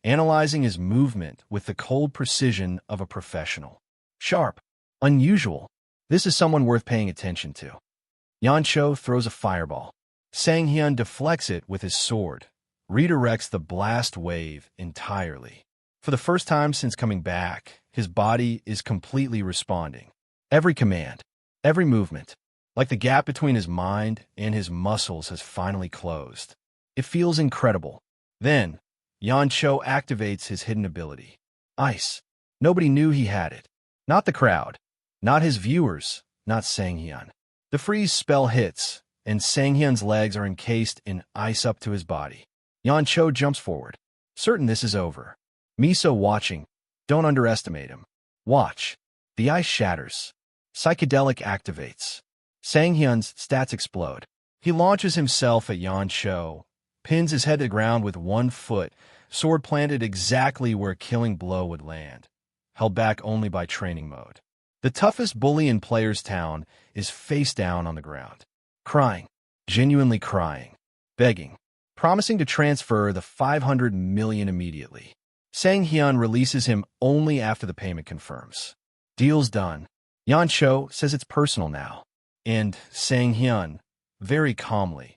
analyzing his movement with the cold precision of a professional. Sharp. Unusual. This is someone worth paying attention to. Yan Cho throws a fireball. Sang Hyun deflects it with his sword, redirects the blast wave entirely. For the first time since coming back, his body is completely responding. Every command, every movement, like the gap between his mind and his muscles has finally closed. It feels incredible. Then, Yan Cho activates his hidden ability. Ice. Nobody knew he had it. Not the crowd. Not his viewers. Not Sang Hyun. The freeze spell hits, and Sang Hyun's legs are encased in ice up to his body. Yan Cho jumps forward, certain this is over. Miso watching. Don't underestimate him. Watch. The ice shatters. Psychedelic activates. Sang Hyun's stats explode. He launches himself at Yan Cho, pins his head to the ground with 1 foot, sword planted exactly where a killing blow would land, held back only by training mode. The toughest bully in Players Town is face down on the ground, crying, genuinely crying, begging, promising to transfer the 500 million immediately. Sang Hyun releases him only after the payment confirms. Deal's done. Yan Cho says it's personal now, and Sang Hyun, very calmly,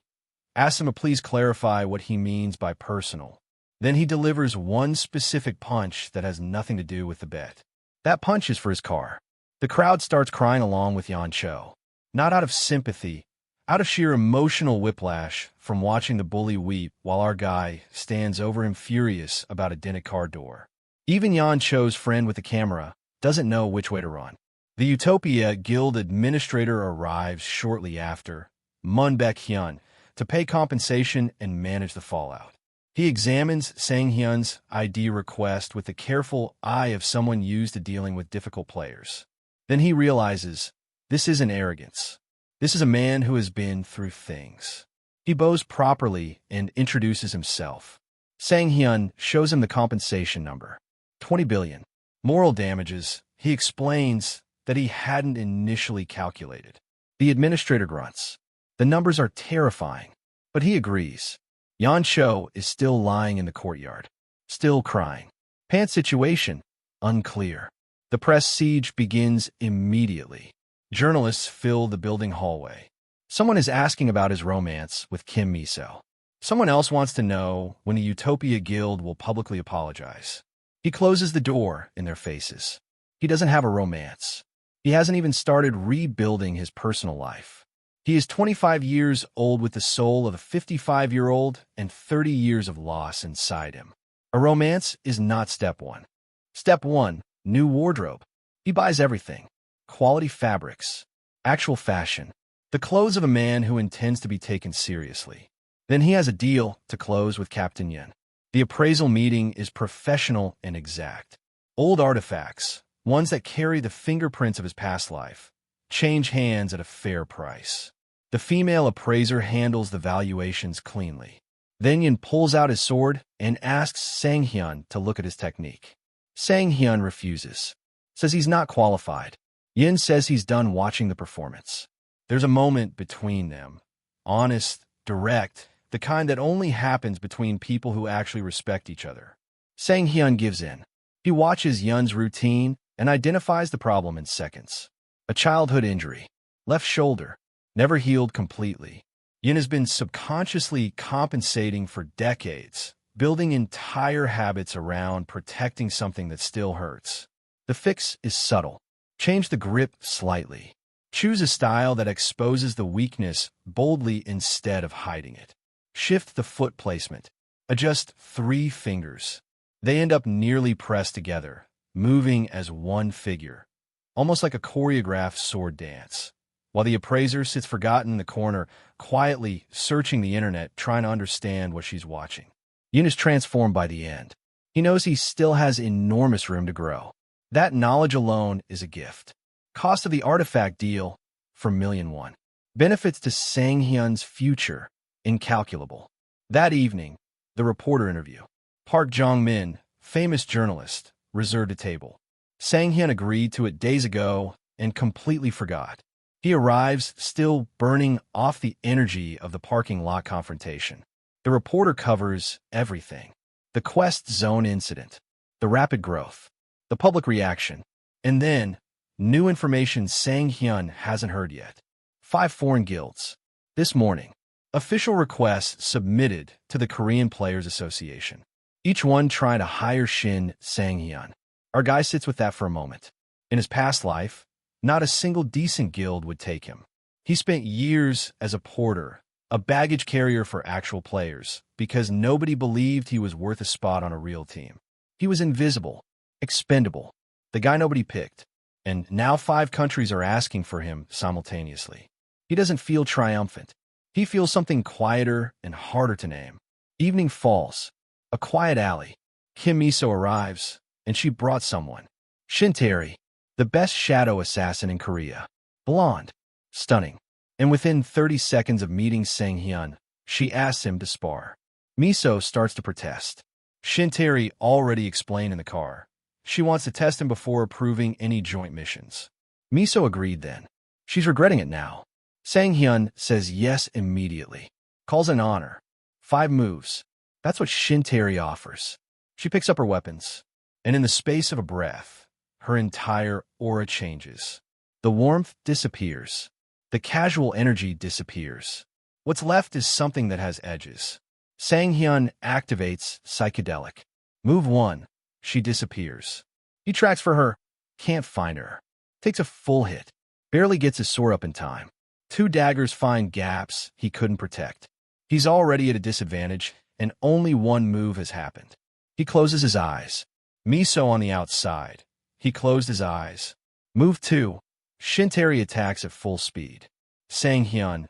asks him to please clarify what he means by personal. Then he delivers one specific punch that has nothing to do with the bet. That punch is for his car. The crowd starts crying along with Yan Cho, not out of sympathy, out of sheer emotional whiplash from watching the bully weep while our guy stands over him furious about a dented car door. Even Yan Cho's friend with the camera doesn't know which way to run. The Utopia Guild administrator arrives shortly after, Mun Baek Hyun, to pay compensation and manage the fallout. He examines Sang Hyun's ID request with the careful eye of someone used to dealing with difficult players. Then he realizes, this isn't arrogance. This is a man who has been through things. He bows properly and introduces himself. Sang Hyun shows him the compensation number, 20 billion. Moral damages, he explains that he hadn't initially calculated. The administrator grunts. The numbers are terrifying, but he agrees. Yan Cho is still lying in the courtyard, still crying. Pant's situation, unclear. The press siege begins immediately. Journalists fill the building hallway. Someone is asking about his romance with Kim Miso. Someone else wants to know when the Utopia Guild will publicly apologize. He closes the door in their faces. He doesn't have a romance. He hasn't even started rebuilding his personal life. He is 25 years old with the soul of a 55-year-old and 30 years of loss inside him. A romance is not step one. Step one, new wardrobe. He buys everything. Quality fabrics. Actual fashion. The clothes of a man who intends to be taken seriously. Then he has a deal to close with Captain Yin. The appraisal meeting is professional and exact. Old artifacts, ones that carry the fingerprints of his past life, change hands at a fair price. The female appraiser handles the valuations cleanly. Then Yin pulls out his sword and asks Sang Hyun to look at his technique. Sang Hyun refuses, says he's not qualified. Yin says he's done watching the performance. There's a moment between them, honest, direct, the kind that only happens between people who actually respect each other. Sang Hyun gives in. He watches Yun's routine and identifies the problem in seconds. A childhood injury. Left shoulder. Never healed completely. Yin has been subconsciously compensating for decades, building entire habits around protecting something that still hurts. The fix is subtle. Change the grip slightly. Choose a style that exposes the weakness boldly instead of hiding it. Shift the foot placement. Adjust 3 fingers. They end up nearly pressed together, moving as one figure, almost like a choreographed sword dance. While the appraiser sits forgotten in the corner, quietly searching the internet, trying to understand what she's watching. Yun is transformed by the end. He knows he still has enormous room to grow. That knowledge alone is a gift. Cost of the artifact deal for $1,000,001. Benefits to Sang-hyun's future, incalculable. That evening, the reporter interview. Park Jong-min, famous journalist, reserved a table. Sang-hyun agreed to it days ago and completely forgot. He arrives still burning off the energy of the parking lot confrontation. The reporter covers everything. The Quest Zone incident, the rapid growth, the public reaction, and then new information Sang-hyun hasn't heard yet. 5 foreign guilds. This morning, official requests submitted to the Korean Players Association. Each one trying to hire Shin Sang-hyun. Our guy sits with that for a moment. In his past life, not a single decent guild would take him. He spent years as a porter, a baggage carrier for actual players, because nobody believed he was worth a spot on a real team. He was invisible, expendable, the guy nobody picked. And now 5 countries are asking for him simultaneously. He doesn't feel triumphant. He feels something quieter and harder to name. Evening falls. A quiet alley. Kim Miso arrives, and she brought someone. Shin Tae-ri, the best shadow assassin in Korea. Blonde. Stunning. And within 30 seconds of meeting Sang-hyun, she asks him to spar. Miso starts to protest. Shin Tae-ri already explained in the car. She wants to test him before approving any joint missions. Miso agreed then. She's regretting it now. Sang-hyun says yes immediately. Calls an honor. 5 moves. That's what Shin Tae-ri offers. She picks up her weapons, and in the space of a breath, her entire aura changes. The warmth disappears. The casual energy disappears. What's left is something that has edges. Sang-hyun activates psychedelic. Move 1. She disappears. He tracks for her. Can't find her. Takes a full hit. Barely gets his sword up in time. 2 daggers find gaps he couldn't protect. He's already at a disadvantage, and only 1 move has happened. He closes his eyes. Miso on the outside. He closed his eyes. Move 2. Shin Tae-ri attacks at full speed. Sang-hyun,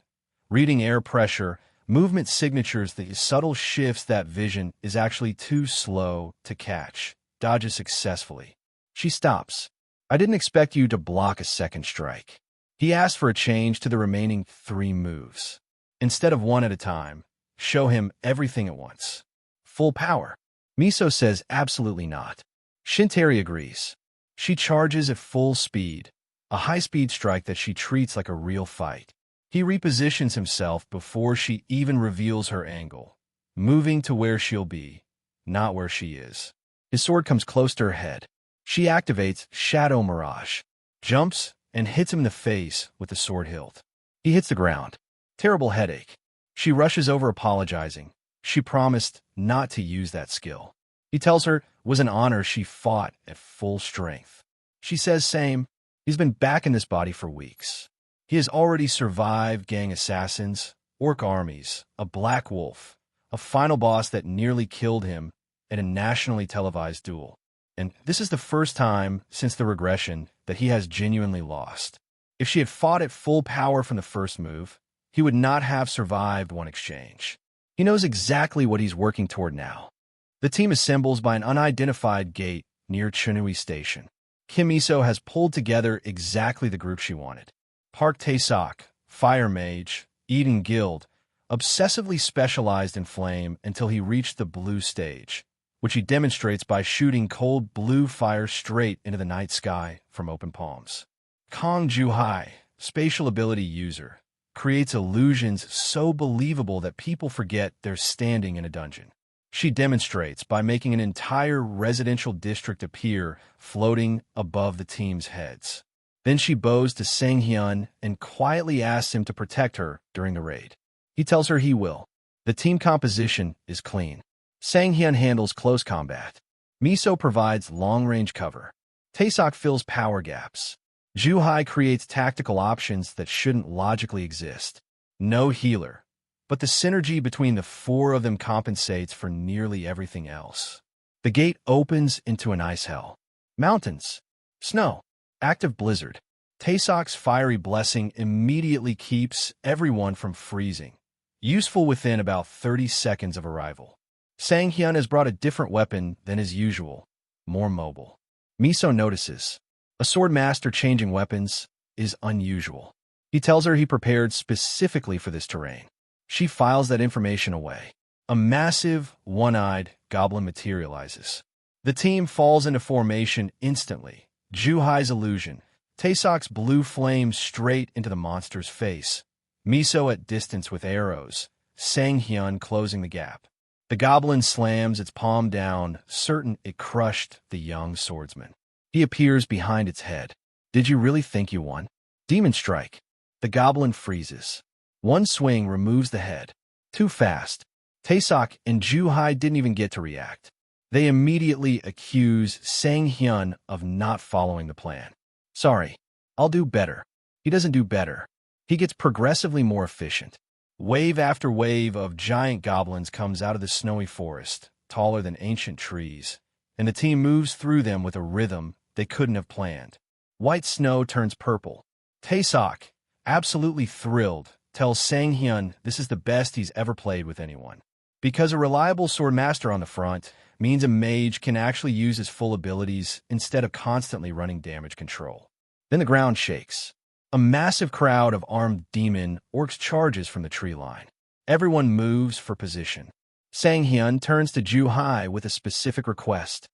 reading air pressure, movement signatures, the subtle shifts that vision is actually too slow to catch. Dodges successfully. She stops. I didn't expect you to block a second strike. He asked for a change to the remaining 3 moves. Instead of 1 at a time, show him everything at once. Full power. Miso says absolutely not. Shin Tae-ri agrees. She charges at full speed, a high-speed strike that she treats like a real fight. He repositions himself before she even reveals her angle, moving to where she'll be, not where she is. His sword comes close to her head. She activates Shadow Mirage, jumps, and hits him in the face with the sword hilt. He hits the ground. Terrible headache. She rushes over apologizing. She promised not to use that skill. He tells her it was an honor she fought at full strength. She says same. He's been back in this body for weeks. He has already survived gang assassins, orc armies, a black wolf, a final boss that nearly killed him, and a nationally televised duel. And this is the first time since the regression that he has genuinely lost. If she had fought at full power from the first move, he would not have survived one exchange. He knows exactly what he's working toward now. The team assembles by an unidentified gate near Chunui Station. Kim Miso has pulled together exactly the group she wanted. Park Tae-sok, Fire Mage, Eden Guild, obsessively specialized in flame until he reached the blue stage, which he demonstrates by shooting cold blue fire straight into the night sky from open palms. Kong Ju-hai, spatial ability user, creates illusions so believable that people forget they're standing in a dungeon. She demonstrates by making an entire residential district appear floating above the team's heads. Then she bows to Sang-hyun and quietly asks him to protect her during the raid. He tells her he will. The team composition is clean. Sang-hyun handles close combat. Miso provides long-range cover. Taesok fills power gaps. Ju-hai creates tactical options that shouldn't logically exist. No healer, but the synergy between the four of them compensates for nearly everything else. The gate opens into an ice hell. Mountains. Snow. Active blizzard. Taesok's fiery blessing immediately keeps everyone from freezing. Useful within about 30 seconds of arrival. Sang-hyun has brought a different weapon than his usual, more mobile. Miso notices. A sword master changing weapons is unusual. He tells her he prepared specifically for this terrain. She files that information away. A massive, one-eyed goblin materializes. The team falls into formation instantly. Ju-hai's illusion. Taesok's blue flame straight into the monster's face. Miso at distance with arrows. Sang-hyun closing the gap. The goblin slams its palm down, certain it crushed the young swordsman. He appears behind its head. Did you really think you won? Demon strike. The goblin freezes. One swing removes the head. Too fast. Taesok and Ju-hai didn't even get to react. They immediately accuse Sang-hyun of not following the plan. Sorry, I'll do better. He doesn't do better. He gets progressively more efficient. Wave after wave of giant goblins comes out of the snowy forest, taller than ancient trees, and the team moves through them with a rhythm they couldn't have planned. White snow turns purple. Taesok, absolutely thrilled, tells Sang-hyun this is the best he's ever played with anyone. Because a reliable sword master on the front means a mage can actually use his full abilities instead of constantly running damage control. Then the ground shakes. A massive crowd of armed demon orcs charges from the tree line. Everyone moves for position. Sang-hyun turns to Ju-hai with a specific request.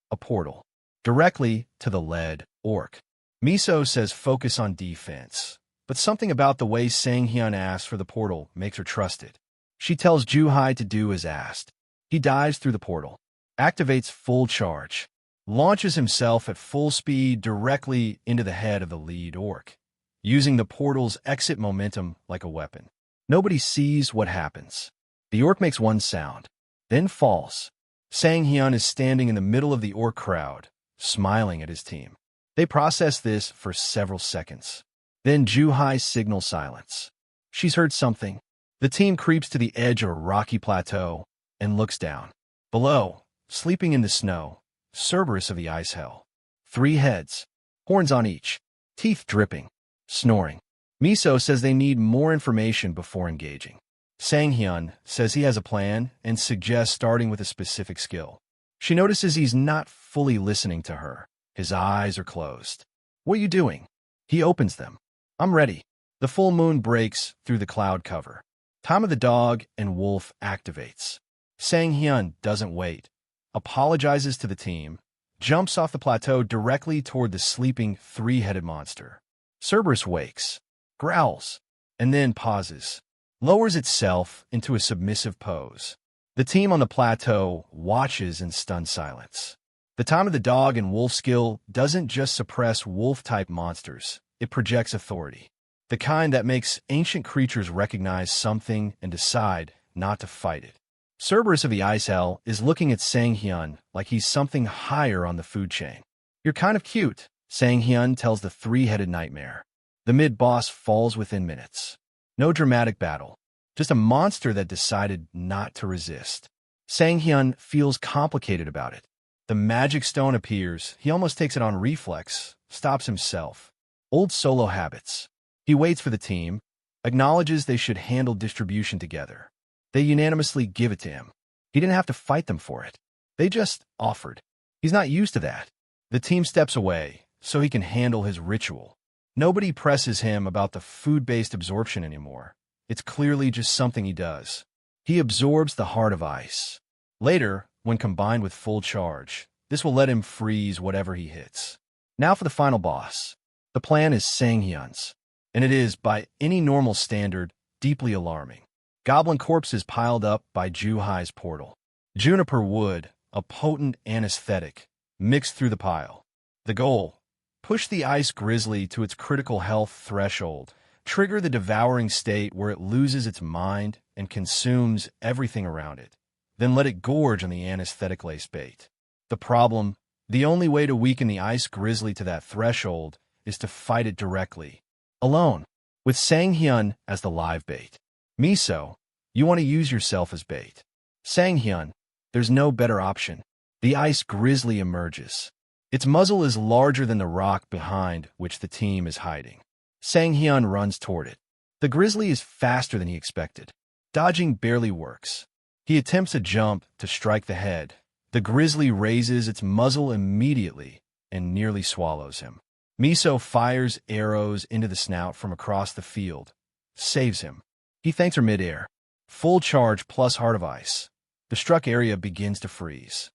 A portal. Directly to the lead orc. Miso says focus on defense. But something about the way Sang-hyun asks for the portal makes her trust it. She tells Ju-hai to do as asked. He dives through the portal. Activates full charge. Launches himself at full speed directly into the head of the lead orc, using the portal's exit momentum like a weapon. Nobody sees what happens. The orc makes one sound, then falls. Sang-hyun is standing in the middle of the orc crowd, smiling at his team. They process this for several seconds. Then Ju-hai signals silence. She's heard something. The team creeps to the edge of a rocky plateau and looks down. Below, sleeping in the snow, Cerberus of the ice hell. 3 heads, horns on each, teeth dripping, snoring. Miso says they need more information before engaging. Sang-hyun says he has a plan and suggests starting with a specific skill. She notices he's not fully listening to her. His eyes are closed. What are you doing? He opens them. I'm ready. The full moon breaks through the cloud cover. Time of the dog and wolf activates. Sang-hyun doesn't wait. Apologizes to the team, jumps off the plateau directly toward the sleeping 3-headed monster. Cerberus wakes, growls, and then pauses, lowers itself into a submissive pose. The team on the plateau watches in stunned silence. The time of the dog and wolf skill doesn't just suppress wolf-type monsters, it projects authority. The kind that makes ancient creatures recognize something and decide not to fight it. Cerberus of the Ice Hell is looking at Sang-hyun like he's something higher on the food chain. You're kind of cute, Sang-hyun tells the 3-headed nightmare. The mid-boss falls within minutes. No dramatic battle, just a monster that decided not to resist. Sang-hyun feels complicated about it. The magic stone appears, he almost takes it on reflex, stops himself. Old solo habits. He waits for the team, acknowledges they should handle distribution together. They unanimously give it to him. He didn't have to fight them for it. They just offered. He's not used to that. The team steps away so he can handle his ritual. Nobody presses him about the food-based absorption anymore. It's clearly just something he does. He absorbs the heart of ice. Later, when combined with full charge, this will let him freeze whatever he hits. Now for the final boss. The plan is Sang-hyun's, and it is, by any normal standard, deeply alarming. Goblin corpses piled up by Ju-hai's portal. Juniper wood, a potent anesthetic, mixed through the pile. The goal: push the ice grizzly to its critical health threshold, trigger the devouring state where it loses its mind and consumes everything around it. then let it gorge on the anesthetic lace bait. The problem, the only way to weaken the ice grizzly to that threshold is to fight it directly, alone, with Sang-hyun as the live bait. Miso, you want to use yourself as bait. Sang-hyun, there's no better option. The ice grizzly emerges. Its muzzle is larger than the rock behind which the team is hiding. Sang-hyun runs toward it. The grizzly is faster than he expected. Dodging barely works. He attempts a jump to strike the head. The grizzly raises its muzzle immediately and nearly swallows him. Miso fires arrows into the snout from across the field. Saves him. He thanks her midair. Full charge plus Heart of Ice. The struck area begins to freeze.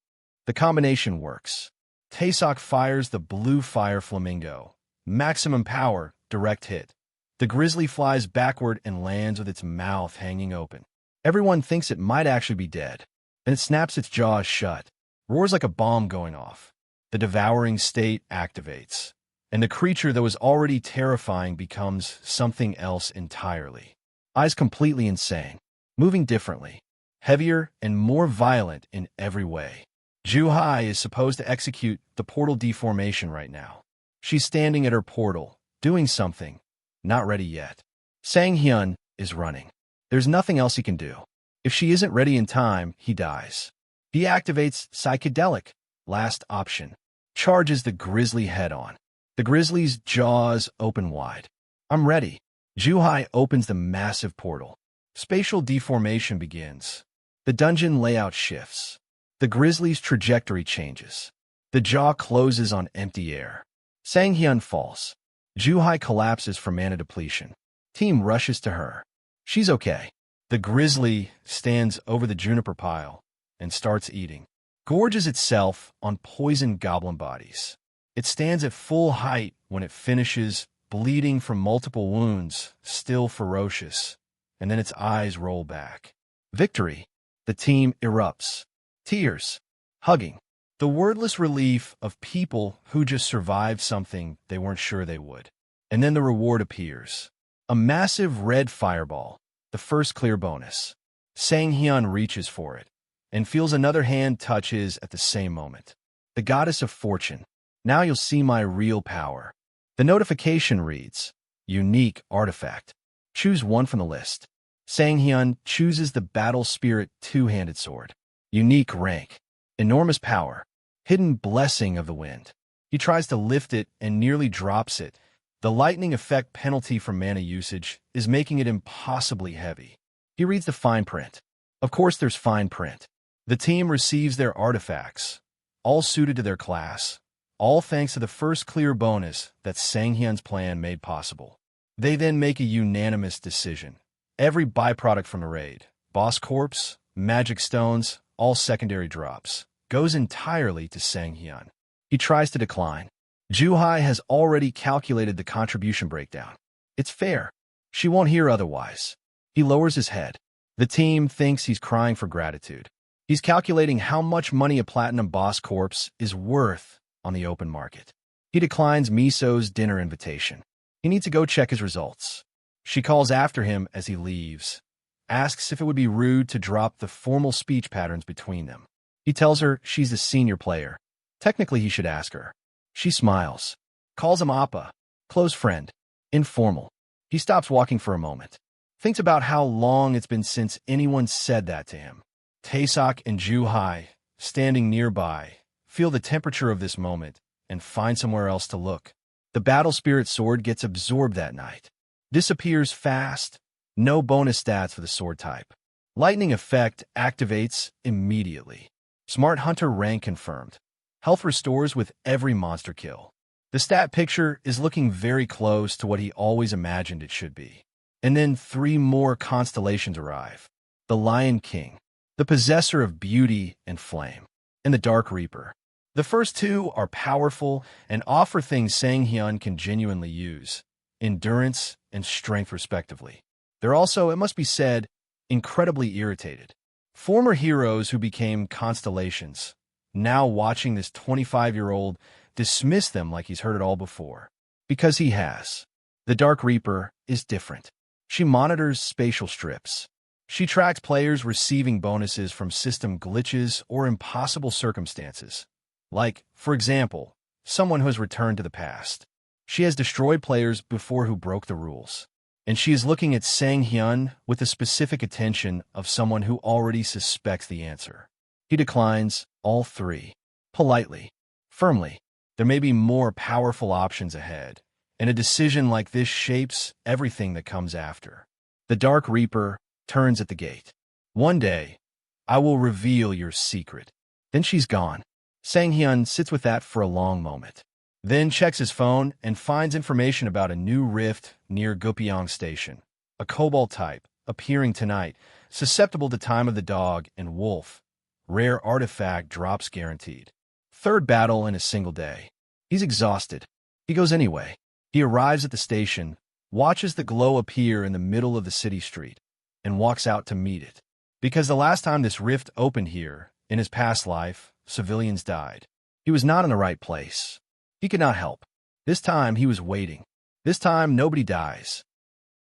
The combination works. Taesok fires the blue fire flamingo. Maximum power, direct hit. The grizzly flies backward and lands with its mouth hanging open. Everyone thinks it might actually be dead. Then it snaps its jaws shut, roars like a bomb going off. The devouring state activates, and the creature that was already terrifying becomes something else entirely. Eyes completely insane, moving differently, heavier and more violent in every way. Ju-hai is supposed to execute the portal deformation right now. She's standing at her portal, doing something, not ready yet. Sang-hyun is running. There's nothing else he can do. If she isn't ready in time, he dies. He activates Psychedelic, last option. Charges the grizzly head-on. The grizzly's jaws open wide. I'm ready. Ju-hai opens the massive portal. Spatial deformation begins. The dungeon layout shifts. The grizzly's trajectory changes. The jaw closes on empty air. Sang-hyun falls. Ju-hai collapses from mana depletion. Team rushes to her. She's okay. The grizzly stands over the juniper pile and starts eating. Gorges itself on poisoned goblin bodies. It stands at full height when it finishes, bleeding from multiple wounds, still ferocious, and then its eyes roll back. Victory. The team erupts. Tears. Hugging. The wordless relief of people who just survived something they weren't sure they would. And then the reward appears. A massive red fireball, the first clear bonus. Sang-hyun reaches for it and feels another hand touch his at the same moment. The goddess of fortune. Now you'll see my real power. The notification reads, Unique artifact. Choose one from the list. Sang-hyun chooses the Battle Spirit two-handed sword. Unique rank. Enormous power. Hidden blessing of the wind. He tries to lift it and nearly drops it. The lightning effect penalty from mana usage is making it impossibly heavy. He reads the fine print. Of course there's fine print. The team receives their artifacts, all suited to their class, all thanks to the first clear bonus that Sang-hyun's plan made possible. They then make a unanimous decision. Every byproduct from the raid, boss corpse, magic stones, all secondary drops, goes entirely to Sang-hyun. He tries to decline. Ju-hai has already calculated the contribution breakdown. It's fair. She won't hear otherwise. He lowers his head. The team thinks he's crying for gratitude. He's calculating how much money a platinum boss corpse is worth on the open market. He declines Miso's dinner invitation. He needs to go check his results. She calls after him as he leaves, asks if it would be rude to drop the formal speech patterns between them. He tells her she's the senior player. Technically, he should ask her. She smiles, calls him Appa, close friend, informal. He stops walking for a moment, thinks about how long it's been since anyone said that to him. Taesok and Ju-hai, standing nearby, feel the temperature of this moment and find somewhere else to look. The Battle Spirit sword gets absorbed that night. Disappears fast. No bonus stats for the sword type. Lightning effect activates immediately. Smart Hunter rank confirmed. Health restores with every monster kill. The stat picture is looking very close to what he always imagined it should be. And then 3 more constellations arrive. The Lion King, the Possessor of Beauty and Flame, and the Dark Reaper. The first 2 are powerful and offer things Sang-hyun can genuinely use, endurance and strength respectively. They're also, it must be said, incredibly irritated. Former heroes who became constellations, now watching this 25-year-old dismiss them like he's heard it all before. Because he has. The Dark Reaper is different. She monitors spatial strips. She tracks players receiving bonuses from system glitches or impossible circumstances. Like, for example, someone who has returned to the past. She has destroyed players before who broke the rules. And she is looking at Sang-hyun with the specific attention of someone who already suspects the answer. He declines all three. Politely. Firmly. There may be more powerful options ahead, and a decision like this shapes everything that comes after. The Dark Reaper turns at the gate. One day, I will reveal your secret. Then she's gone. Sang-hyun sits with that for a long moment. Then checks his phone and finds information about a new rift near Gupyeong Station. A cobalt type, appearing tonight, susceptible to Time of the Dog and Wolf. Rare artifact drops guaranteed. Third battle in a single day. He's exhausted. He goes anyway. He arrives at the station, watches the glow appear in the middle of the city street, and walks out to meet it. Because the last time this rift opened here, in his past life, civilians died. He was not in the right place. He could not help. This time he was waiting. This time nobody dies.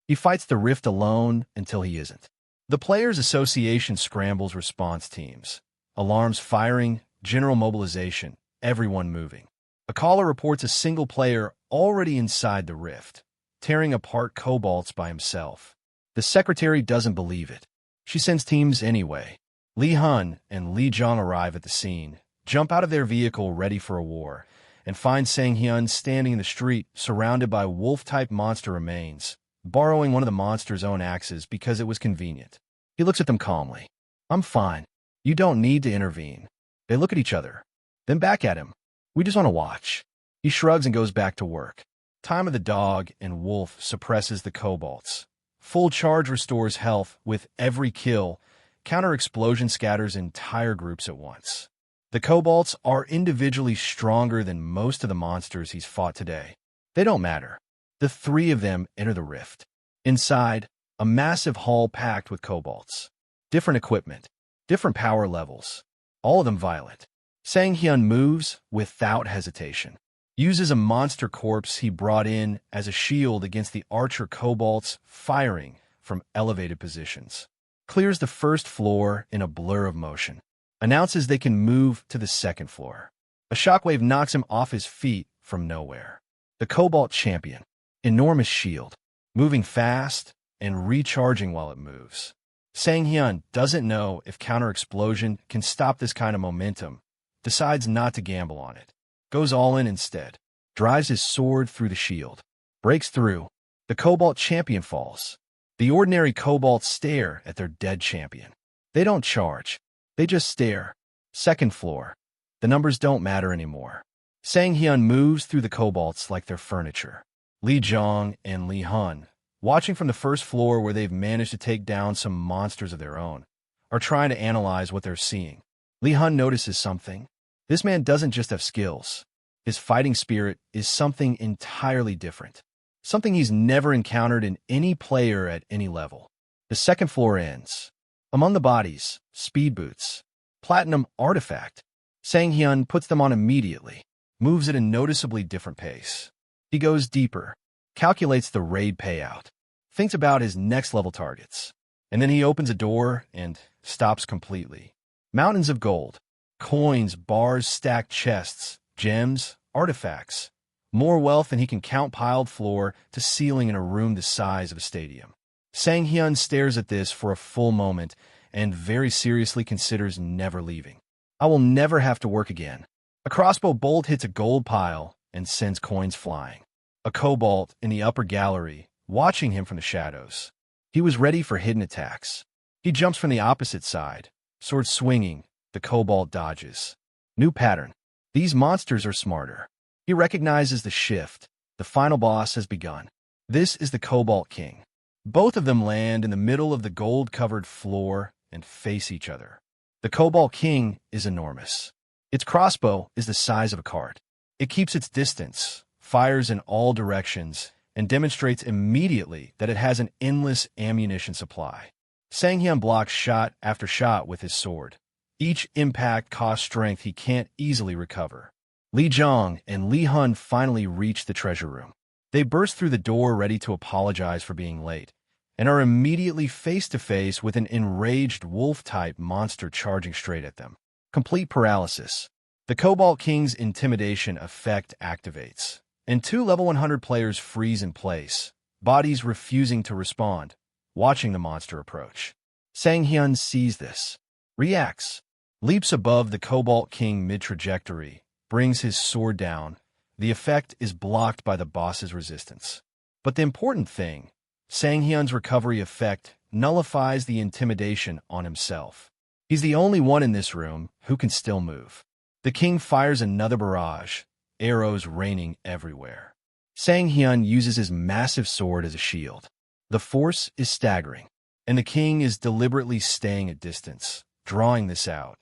He fights the rift alone until he isn't. The Players Association scrambles response teams. Alarms firing, general mobilization, everyone moving. A caller reports a single player already inside the rift, tearing apart cobalts by himself. The secretary doesn't believe it. She sends teams anyway. Lee Hun and Lee Jong arrive at the scene, jump out of their vehicle ready for a war, and find Sang-hyun standing in the street surrounded by wolf-type monster remains, borrowing one of the monster's own axes because it was convenient. He looks at them calmly. I'm fine. You don't need to intervene. They look at each other, then back at him. We just want to watch. He shrugs and goes back to work. Time of the Dog and Wolf suppresses the cobalts. Full charge restores health with every kill. Counter-explosion scatters entire groups at once. The cobalts are individually stronger than most of the monsters he's fought today. They don't matter. The three of them enter the rift. Inside, a massive hall packed with cobalts. Different equipment, different power levels, all of them violent. Sang-hyun moves without hesitation. Uses a monster corpse he brought in as a shield against the archer cobalts firing from elevated positions. Clears the first floor in a blur of motion. Announces they can move to the second floor. A shockwave knocks him off his feet from nowhere. The Cobalt Champion. Enormous shield. Moving fast and recharging while it moves. Sang-hyun doesn't know if counter-explosion can stop this kind of momentum. Decides not to gamble on it. Goes all in instead. Drives his sword through the shield. Breaks through. The Cobalt Champion falls. The ordinary Cobalts stare at their dead champion. They don't charge. They just stare. Second floor. The numbers don't matter anymore. Sang-hyun moves through the cobalts like they're furniture. Lee Jong and Lee Hun, watching from the first floor where they've managed to take down some monsters of their own, are trying to analyze what they're seeing. Lee Hun notices something. This man doesn't just have skills. His fighting spirit is something entirely different. Something he's never encountered in any player at any level. The second floor ends. Among the bodies, speed boots. Platinum artifact. Sang-hyun puts them on immediately. Moves at a noticeably different pace. He goes deeper. Calculates the raid payout. Thinks about his next level targets. And then he opens a door and stops completely. Mountains of gold. Coins, bars, stacked chests, gems, artifacts. More wealth than he can count piled floor to ceiling in a room the size of a stadium. Sang-hyun stares at this for a full moment and very seriously considers never leaving. I will never have to work again. A crossbow bolt hits a gold pile and sends coins flying. A cobalt in the upper gallery, watching him from the shadows. He was ready for hidden attacks. He jumps from the opposite side, sword swinging, the cobalt dodges. New pattern. These monsters are smarter. He recognizes the shift. The final boss has begun. This is the Cobalt King. Both of them land in the middle of the gold-covered floor and face each other. The Cobalt King is enormous. Its crossbow is the size of a cart. It keeps its distance, fires in all directions, and demonstrates immediately that it has an endless ammunition supply. Sang-hyun blocks shot after shot with his sword. Each impact costs strength he can't easily recover. Lee Jong and Lee Hun finally reach the treasure room. They burst through the door ready to apologize for being late, and are immediately face-to-face with an enraged wolf-type monster charging straight at them. Complete paralysis. The Cobalt King's intimidation effect activates, and two level 100 players freeze in place, bodies refusing to respond, watching the monster approach. Sang-hyun sees this, reacts, leaps above the Cobalt King mid-trajectory, brings his sword down. The effect is blocked by the boss's resistance. But the important thing, Sang-hyun's recovery effect nullifies the intimidation on himself. He's the only one in this room who can still move. The king fires another barrage, arrows raining everywhere. Sang-hyun uses his massive sword as a shield. The force is staggering, and the king is deliberately staying at distance, drawing this out,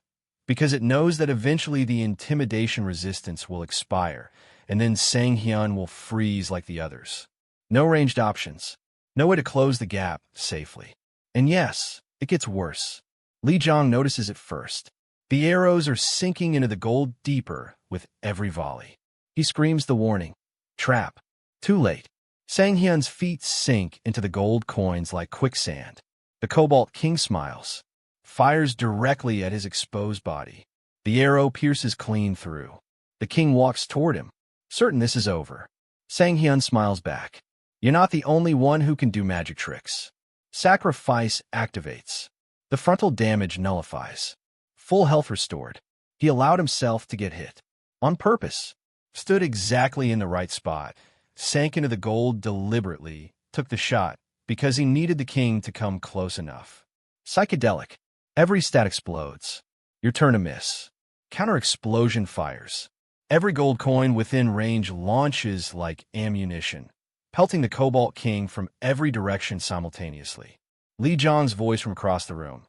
because it knows that eventually the intimidation resistance will expire, and then Sang-hyun will freeze like the others. No ranged options. No way to close the gap safely. And yes, it gets worse. Lee Jong notices it first. The arrows are sinking into the gold deeper with every volley. He screams the warning. Trap. Too late. Sang-hyun's feet sink into the gold coins like quicksand. The Cobalt King smiles, fires directly at his exposed body. The arrow pierces clean through. The king walks toward him, certain this is over. Sang-hyun smiles back. You're not the only one who can do magic tricks. Sacrifice activates. The frontal damage nullifies. Full health restored. He allowed himself to get hit. On purpose. Stood exactly in the right spot. Sank into the gold deliberately. Took the shot because he needed the king to come close enough. Psychedelic. Every stat explodes. Your turn to miss. Counter-explosion fires. Every gold coin within range launches like ammunition, pelting the Cobalt King from every direction simultaneously. Lee Jong's voice from across the room.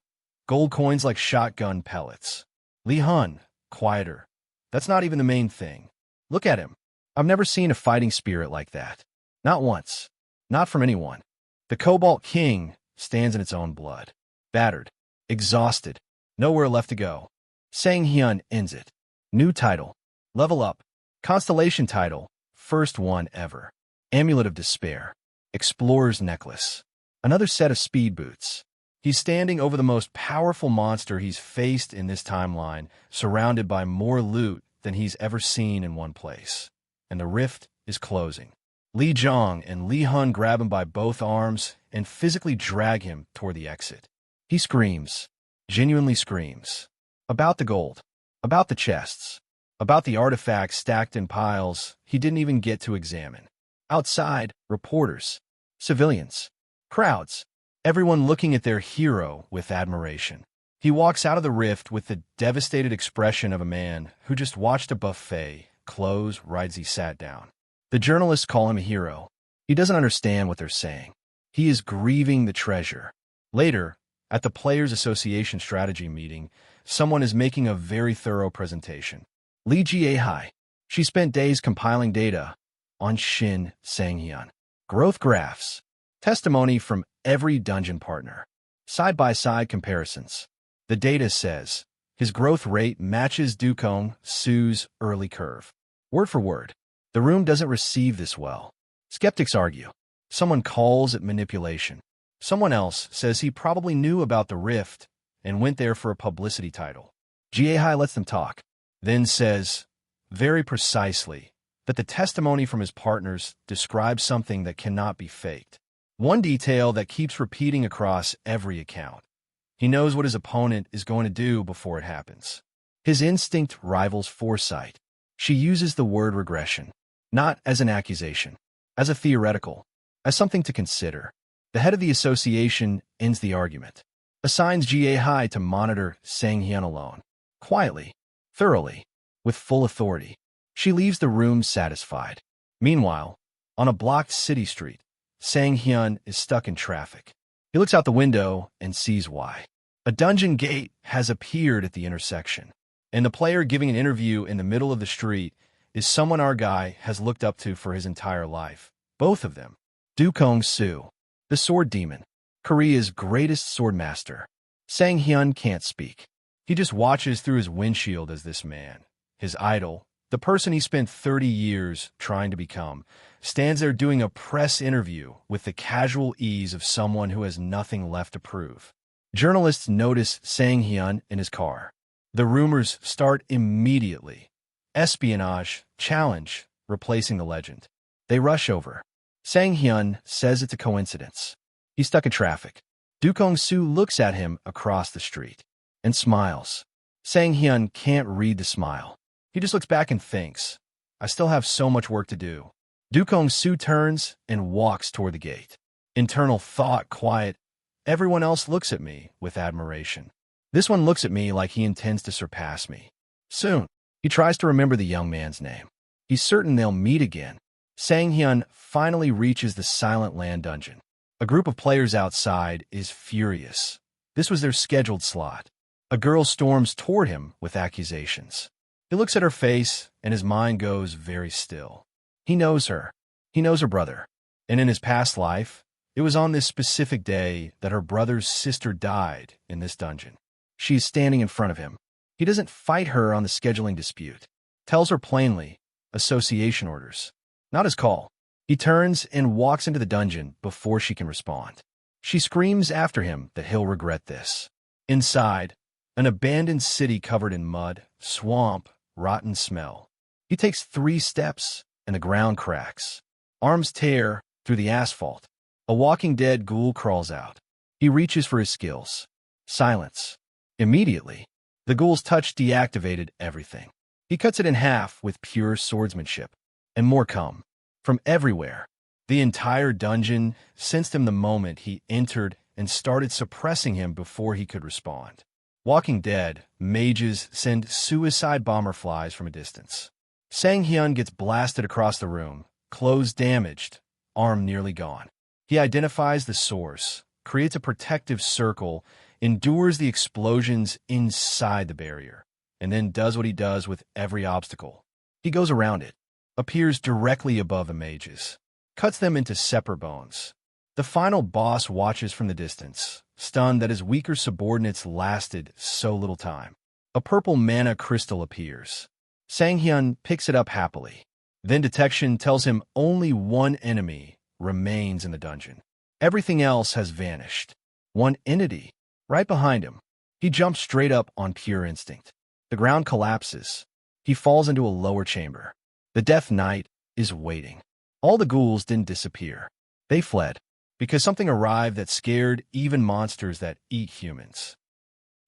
Gold coins like shotgun pellets. Lee Hun, quieter. That's not even the main thing. Look at him. I've never seen a fighting spirit like that. Not once. Not from anyone. The Cobalt King stands in its own blood. Battered. Exhausted. Nowhere left to go. Sang-hyun ends it. New title. Level up. Constellation title. First one ever. Amulet of Despair. Explorer's Necklace. Another set of speed boots. He's standing over the most powerful monster he's faced in this timeline, surrounded by more loot than he's ever seen in one place. And the rift is closing. Lee Jong and Lee Hun grab him by both arms and physically drag him toward the exit. He screams, genuinely screams, about the gold, about the chests, about the artifacts stacked in piles he didn't even get to examine. Outside, reporters, civilians, crowds, everyone looking at their hero with admiration. He walks out of the rift with the devastated expression of a man who just watched a buffet close right as he sat down. The journalists call him a hero. He doesn't understand what they're saying. He is grieving the treasure. Later, at the Players Association strategy meeting, someone is making a very thorough presentation. Lee Jae-hai. She spent days compiling data on Shin Sang-hyun. Growth graphs. Testimony from every dungeon partner. Side-by-side comparisons. The data says his growth rate matches Dukong Su's early curve. Word for word. The room doesn't receive this well. Skeptics argue. Someone calls it manipulation. Someone else says he probably knew about the rift and went there for a publicity title. Jae-hai lets them talk, then says, very precisely, that the testimony from his partners describes something that cannot be faked. One detail that keeps repeating across every account. He knows what his opponent is going to do before it happens. His instinct rivals foresight. She uses the word regression, not as an accusation, as a theoretical, as something to consider. The head of the association ends the argument, assigns Jae-hai to monitor Sang-hyun alone, quietly, thoroughly, with full authority. She leaves the room satisfied. Meanwhile, on a blocked city street, Sang-hyun is stuck in traffic. He looks out the window and sees why. A dungeon gate has appeared at the intersection, and the player giving an interview in the middle of the street is someone our guy has looked up to for his entire life. Both of them. Dukong Su, the sword demon, Korea's greatest sword master. Sang-hyun can't speak. He just watches through his windshield as this man, his idol, The person he spent 30 years trying to become stands there doing a press interview with the casual ease of someone who has nothing left to prove. Journalists notice Sang-hyun in his car. The rumors start immediately. Espionage, challenge, replacing the legend. They rush over. Sang-hyun says it's a coincidence. He's stuck in traffic. Dukong-soo looks at him across the street and smiles. Sang-hyun can't read the smile. He just looks back and thinks, I still have so much work to do. Dukong-soo turns and walks toward the gate. Internal thought quiet. Everyone else looks at me with admiration. This one looks at me like he intends to surpass me. Soon, he tries to remember the young man's name. He's certain they'll meet again. Sang-hyun finally reaches the Silent Land dungeon. A group of players outside is furious. This was their scheduled slot. A girl storms toward him with accusations. He looks at her face, and his mind goes very still. He knows her. He knows her brother. And in his past life, it was on this specific day that her brother's sister died in this dungeon. She is standing in front of him. He doesn't fight her on the scheduling dispute. Tells her plainly, association orders. Not his call. He turns and walks into the dungeon before she can respond. She screams after him that he'll regret this. Inside, an abandoned city covered in mud, swamp, rotten smell. He takes 3 steps, and the ground cracks. Arms tear through the asphalt. A Walking Dead ghoul crawls out. He reaches for his skills. Silence. Immediately, the ghoul's touch deactivated everything. He cuts it in half with pure swordsmanship. And more come. From everywhere. The entire dungeon sensed him the moment he entered and started suppressing him before he could respond. Walking Dead, mages send suicide bomber flies from a distance. Sang-hyun gets blasted across the room, clothes damaged, arm nearly gone. He identifies the source, creates a protective circle, endures the explosions inside the barrier, and then does what he does with every obstacle. He goes around it, appears directly above the mages, cuts them into separate bones. The final boss watches from the distance, stunned that his weaker subordinates lasted so little time. A purple mana crystal appears. Sang-hyun picks it up happily. Then detection tells him only one enemy remains in the dungeon. Everything else has vanished. One entity, right behind him. He jumps straight up on pure instinct. The ground collapses. He falls into a lower chamber. The Death Knight is waiting. All the ghouls didn't disappear. They fled, because something arrived that scared even monsters that eat humans.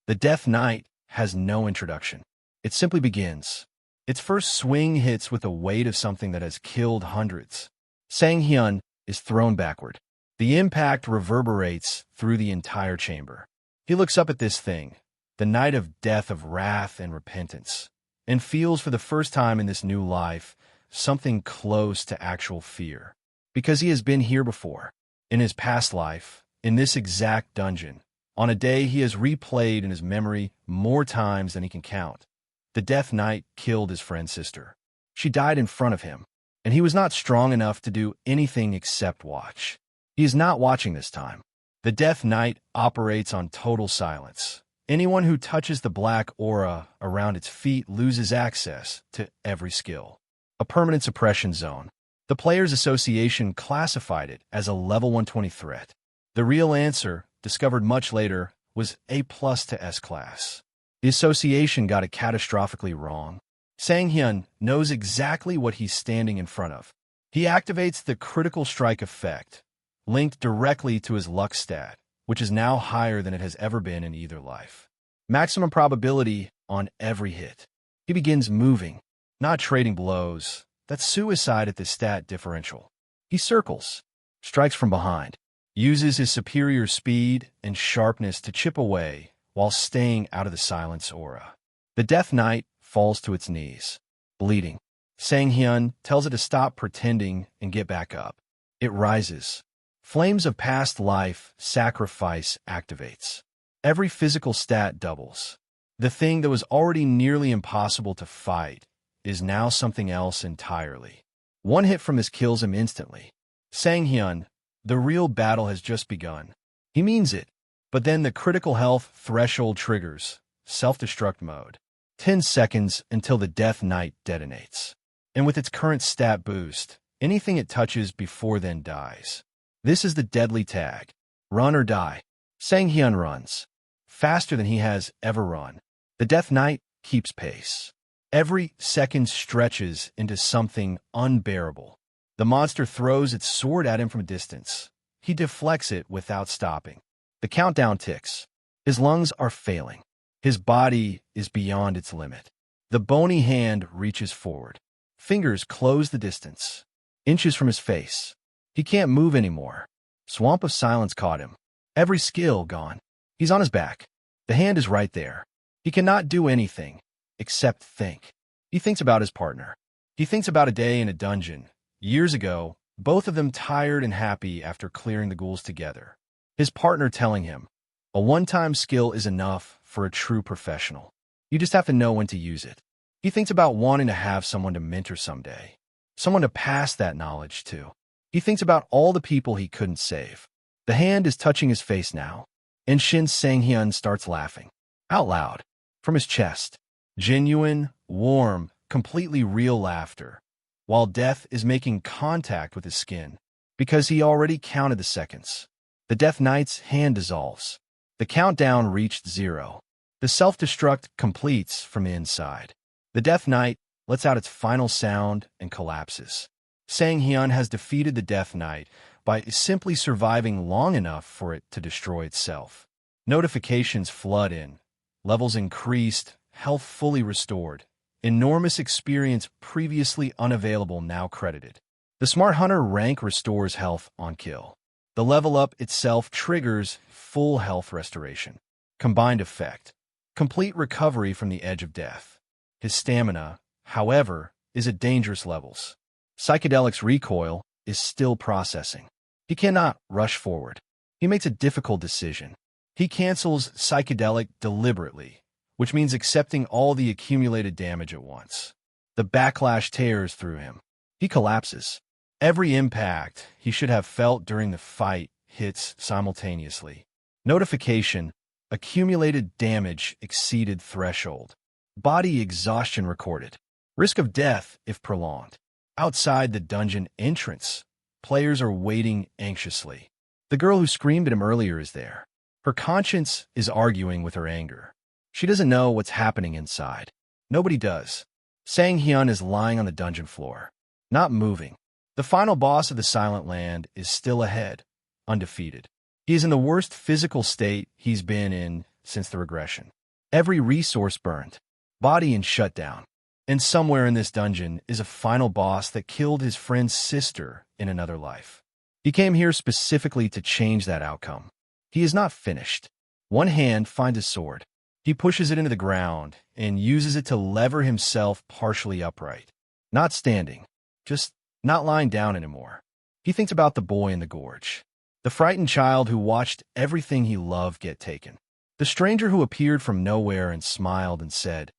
The Death Knight has no introduction. It simply begins. Its first swing hits with the weight of something that has killed hundreds. Sang-hyun is thrown backward. The impact reverberates through the entire chamber. He looks up at this thing, the night of death of wrath and repentance, and feels for the first time in this new life something close to actual fear. Because he has been here before, in his past life, in this exact dungeon, on a day he has replayed in his memory more times than he can count. The Death Knight killed his friend's sister. She died in front of him, and he was not strong enough to do anything except watch. He is not watching this time. The Death Knight operates on total silence. Anyone who touches the black aura around its feet loses access to every skill. A permanent suppression zone. The Players Association classified it as a level 120 threat. The real answer, discovered much later, was A+ to S class. The association got it catastrophically wrong. Sang-hyun knows exactly what he's standing in front of. He activates the critical strike effect, linked directly to his luck stat, which is now higher than it has ever been in either life. Maximum probability on every hit. He begins moving, not trading blows. That's suicide at the stat differential. He circles, strikes from behind, uses his superior speed and sharpness to chip away while staying out of the silence aura. The Death Knight falls to its knees, bleeding. Sang-hyun tells it to stop pretending and get back up. It rises. Flames of past life sacrifice activates. Every physical stat doubles. The thing that was already nearly impossible to fight is now something else entirely. One hit from this kills him instantly. Sang-hyun, the real battle has just begun. He means it, but then the critical health threshold triggers, self-destruct mode. 10 seconds until the Death Knight detonates. And with its current stat boost, anything it touches before then dies. This is the deadly tag. Run or die. Sang-hyun runs. Faster than he has ever run. The Death Knight keeps pace. Every second stretches into something unbearable. The monster throws its sword at him from a distance. He deflects it without stopping. The countdown ticks. His lungs are failing. His body is beyond its limit. The bony hand reaches forward. Fingers close the distance. Inches from his face. He can't move anymore. Swamp of silence caught him. Every skill gone. He's on his back. The hand is right there. He cannot do anything except think. He thinks about his partner. He thinks about a day in a dungeon. Years ago, both of them tired and happy after clearing the ghouls together. His partner telling him, a one-time skill is enough for a true professional. You just have to know when to use it. He thinks about wanting to have someone to mentor someday. Someone to pass that knowledge to. He thinks about all the people he couldn't save. The hand is touching his face now, and Shin Sang-hyun starts laughing. Out loud. From his chest. Genuine, warm, completely real laughter. While death is making contact with his skin. Because he already counted the seconds. The Death Knight's hand dissolves. The countdown reached 0. The self-destruct completes from the inside. The Death Knight lets out its final sound and collapses. Sang-hyun has defeated the Death Knight by simply surviving long enough for it to destroy itself. Notifications flood in. Levels increased, health fully restored. Enormous experience previously unavailable now credited. The Smart Hunter rank restores health on kill. The level up itself triggers full health restoration. Combined effect. Complete recovery from the edge of death. His stamina, however, is at dangerous levels. Psychedelic's recoil is still processing. He cannot rush forward. He makes a difficult decision. He cancels psychedelic deliberately, which means accepting all the accumulated damage at once. The backlash tears through him. He collapses. Every impact he should have felt during the fight hits simultaneously. Notification: accumulated damage exceeded threshold. Body exhaustion recorded. Risk of death if prolonged. Outside the dungeon entrance, players are waiting anxiously. The girl who screamed at him earlier is there. Her conscience is arguing with her anger. She doesn't know what's happening inside. Nobody does. Sang-hyun is lying on the dungeon floor, not moving. The final boss of the Silent Land is still ahead, undefeated. He is in the worst physical state he's been in since the regression. Every resource burned, body in shutdown. And somewhere in this dungeon is a final boss that killed his friend's sister in another life. He came here specifically to change that outcome. He is not finished. One hand finds his sword. He pushes it into the ground and uses it to lever himself partially upright. Not standing, just not lying down anymore. He thinks about the boy in the gorge. The frightened child who watched everything he loved get taken. The stranger who appeared from nowhere and smiled and said,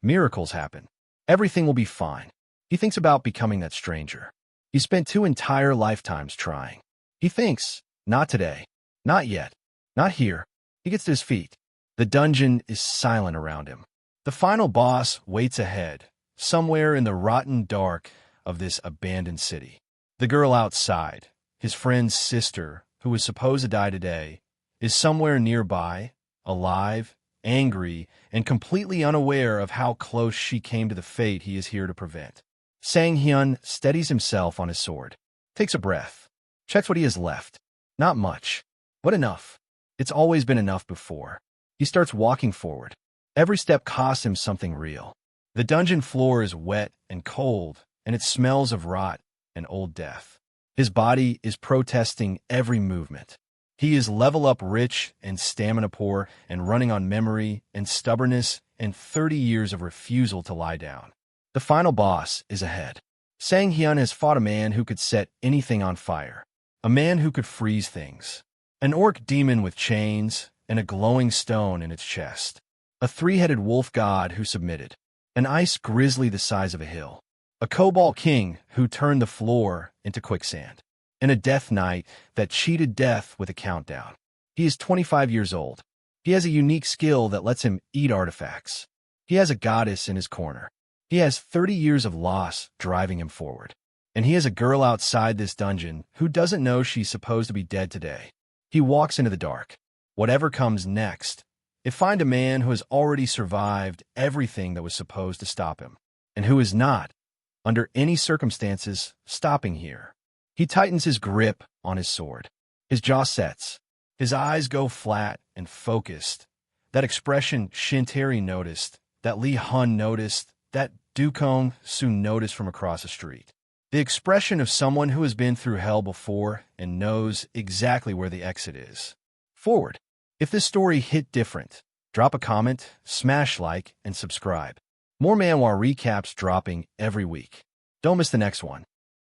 "Miracles happen. Everything will be fine." He thinks about becoming that stranger. He spent 2 entire lifetimes trying. He thinks, not today, not yet, not here. He gets to his feet. The dungeon is silent around him. The final boss waits ahead, somewhere in the rotten dark of this abandoned city. The girl outside, his friend's sister, who was supposed to die today, is somewhere nearby, alive, angry, and completely unaware of how close she came to the fate he is here to prevent. Sang-hyun steadies himself on his sword, takes a breath, checks what he has left. Not much, but enough. It's always been enough before. He starts walking forward. Every step costs him something real. The dungeon floor is wet and cold, and it smells of rot and old death. His body is protesting every movement. He is level up rich and stamina poor and running on memory and stubbornness and 30 years of refusal to lie down. The final boss is ahead. Sang-hyun has fought a man who could set anything on fire. A man who could freeze things. An orc demon with chains and a glowing stone in its chest. A 3-headed wolf god who submitted. An ice grizzly the size of a hill. A cobalt king who turned the floor into quicksand. And a death knight that cheated death with a countdown. He is 25 years old. He has a unique skill that lets him eat artifacts. He has a goddess in his corner. He has 30 years of loss driving him forward. And he has a girl outside this dungeon who doesn't know she's supposed to be dead today. He walks into the dark. Whatever comes next, it finds a man who has already survived everything that was supposed to stop him, and who is not, under any circumstances, stopping here. He tightens his grip on his sword. His jaw sets. His eyes go flat and focused. That expression Shintari noticed, that Li Hun noticed, that Dukong soon noticed from across the street. The expression of someone who has been through hell before and knows exactly where the exit is. Forward. If this story hit different, drop a comment, smash like, and subscribe. More manhwa recaps dropping every week. Don't miss the next one.